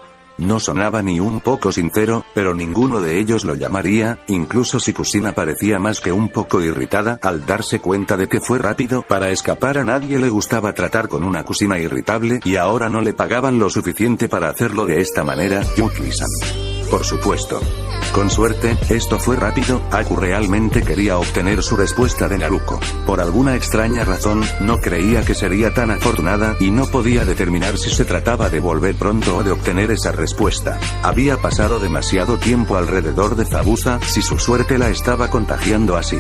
No sonaba ni un poco sincero, pero ninguno de ellos lo llamaría, incluso si Kusina parecía más que un poco irritada al darse cuenta de que fue rápido para escapar. A nadie le gustaba tratar con una Kusina irritable y ahora no le pagaban lo suficiente para hacerlo de esta manera. Yuki-san. Por supuesto. Con suerte, esto fue rápido. Aku realmente quería obtener su respuesta de Naruko. Por alguna extraña razón, no creía que sería tan afortunada y no podía determinar si se trataba de volver pronto o de obtener esa respuesta. Había pasado demasiado tiempo alrededor de Zabuza, si su suerte la estaba contagiando así.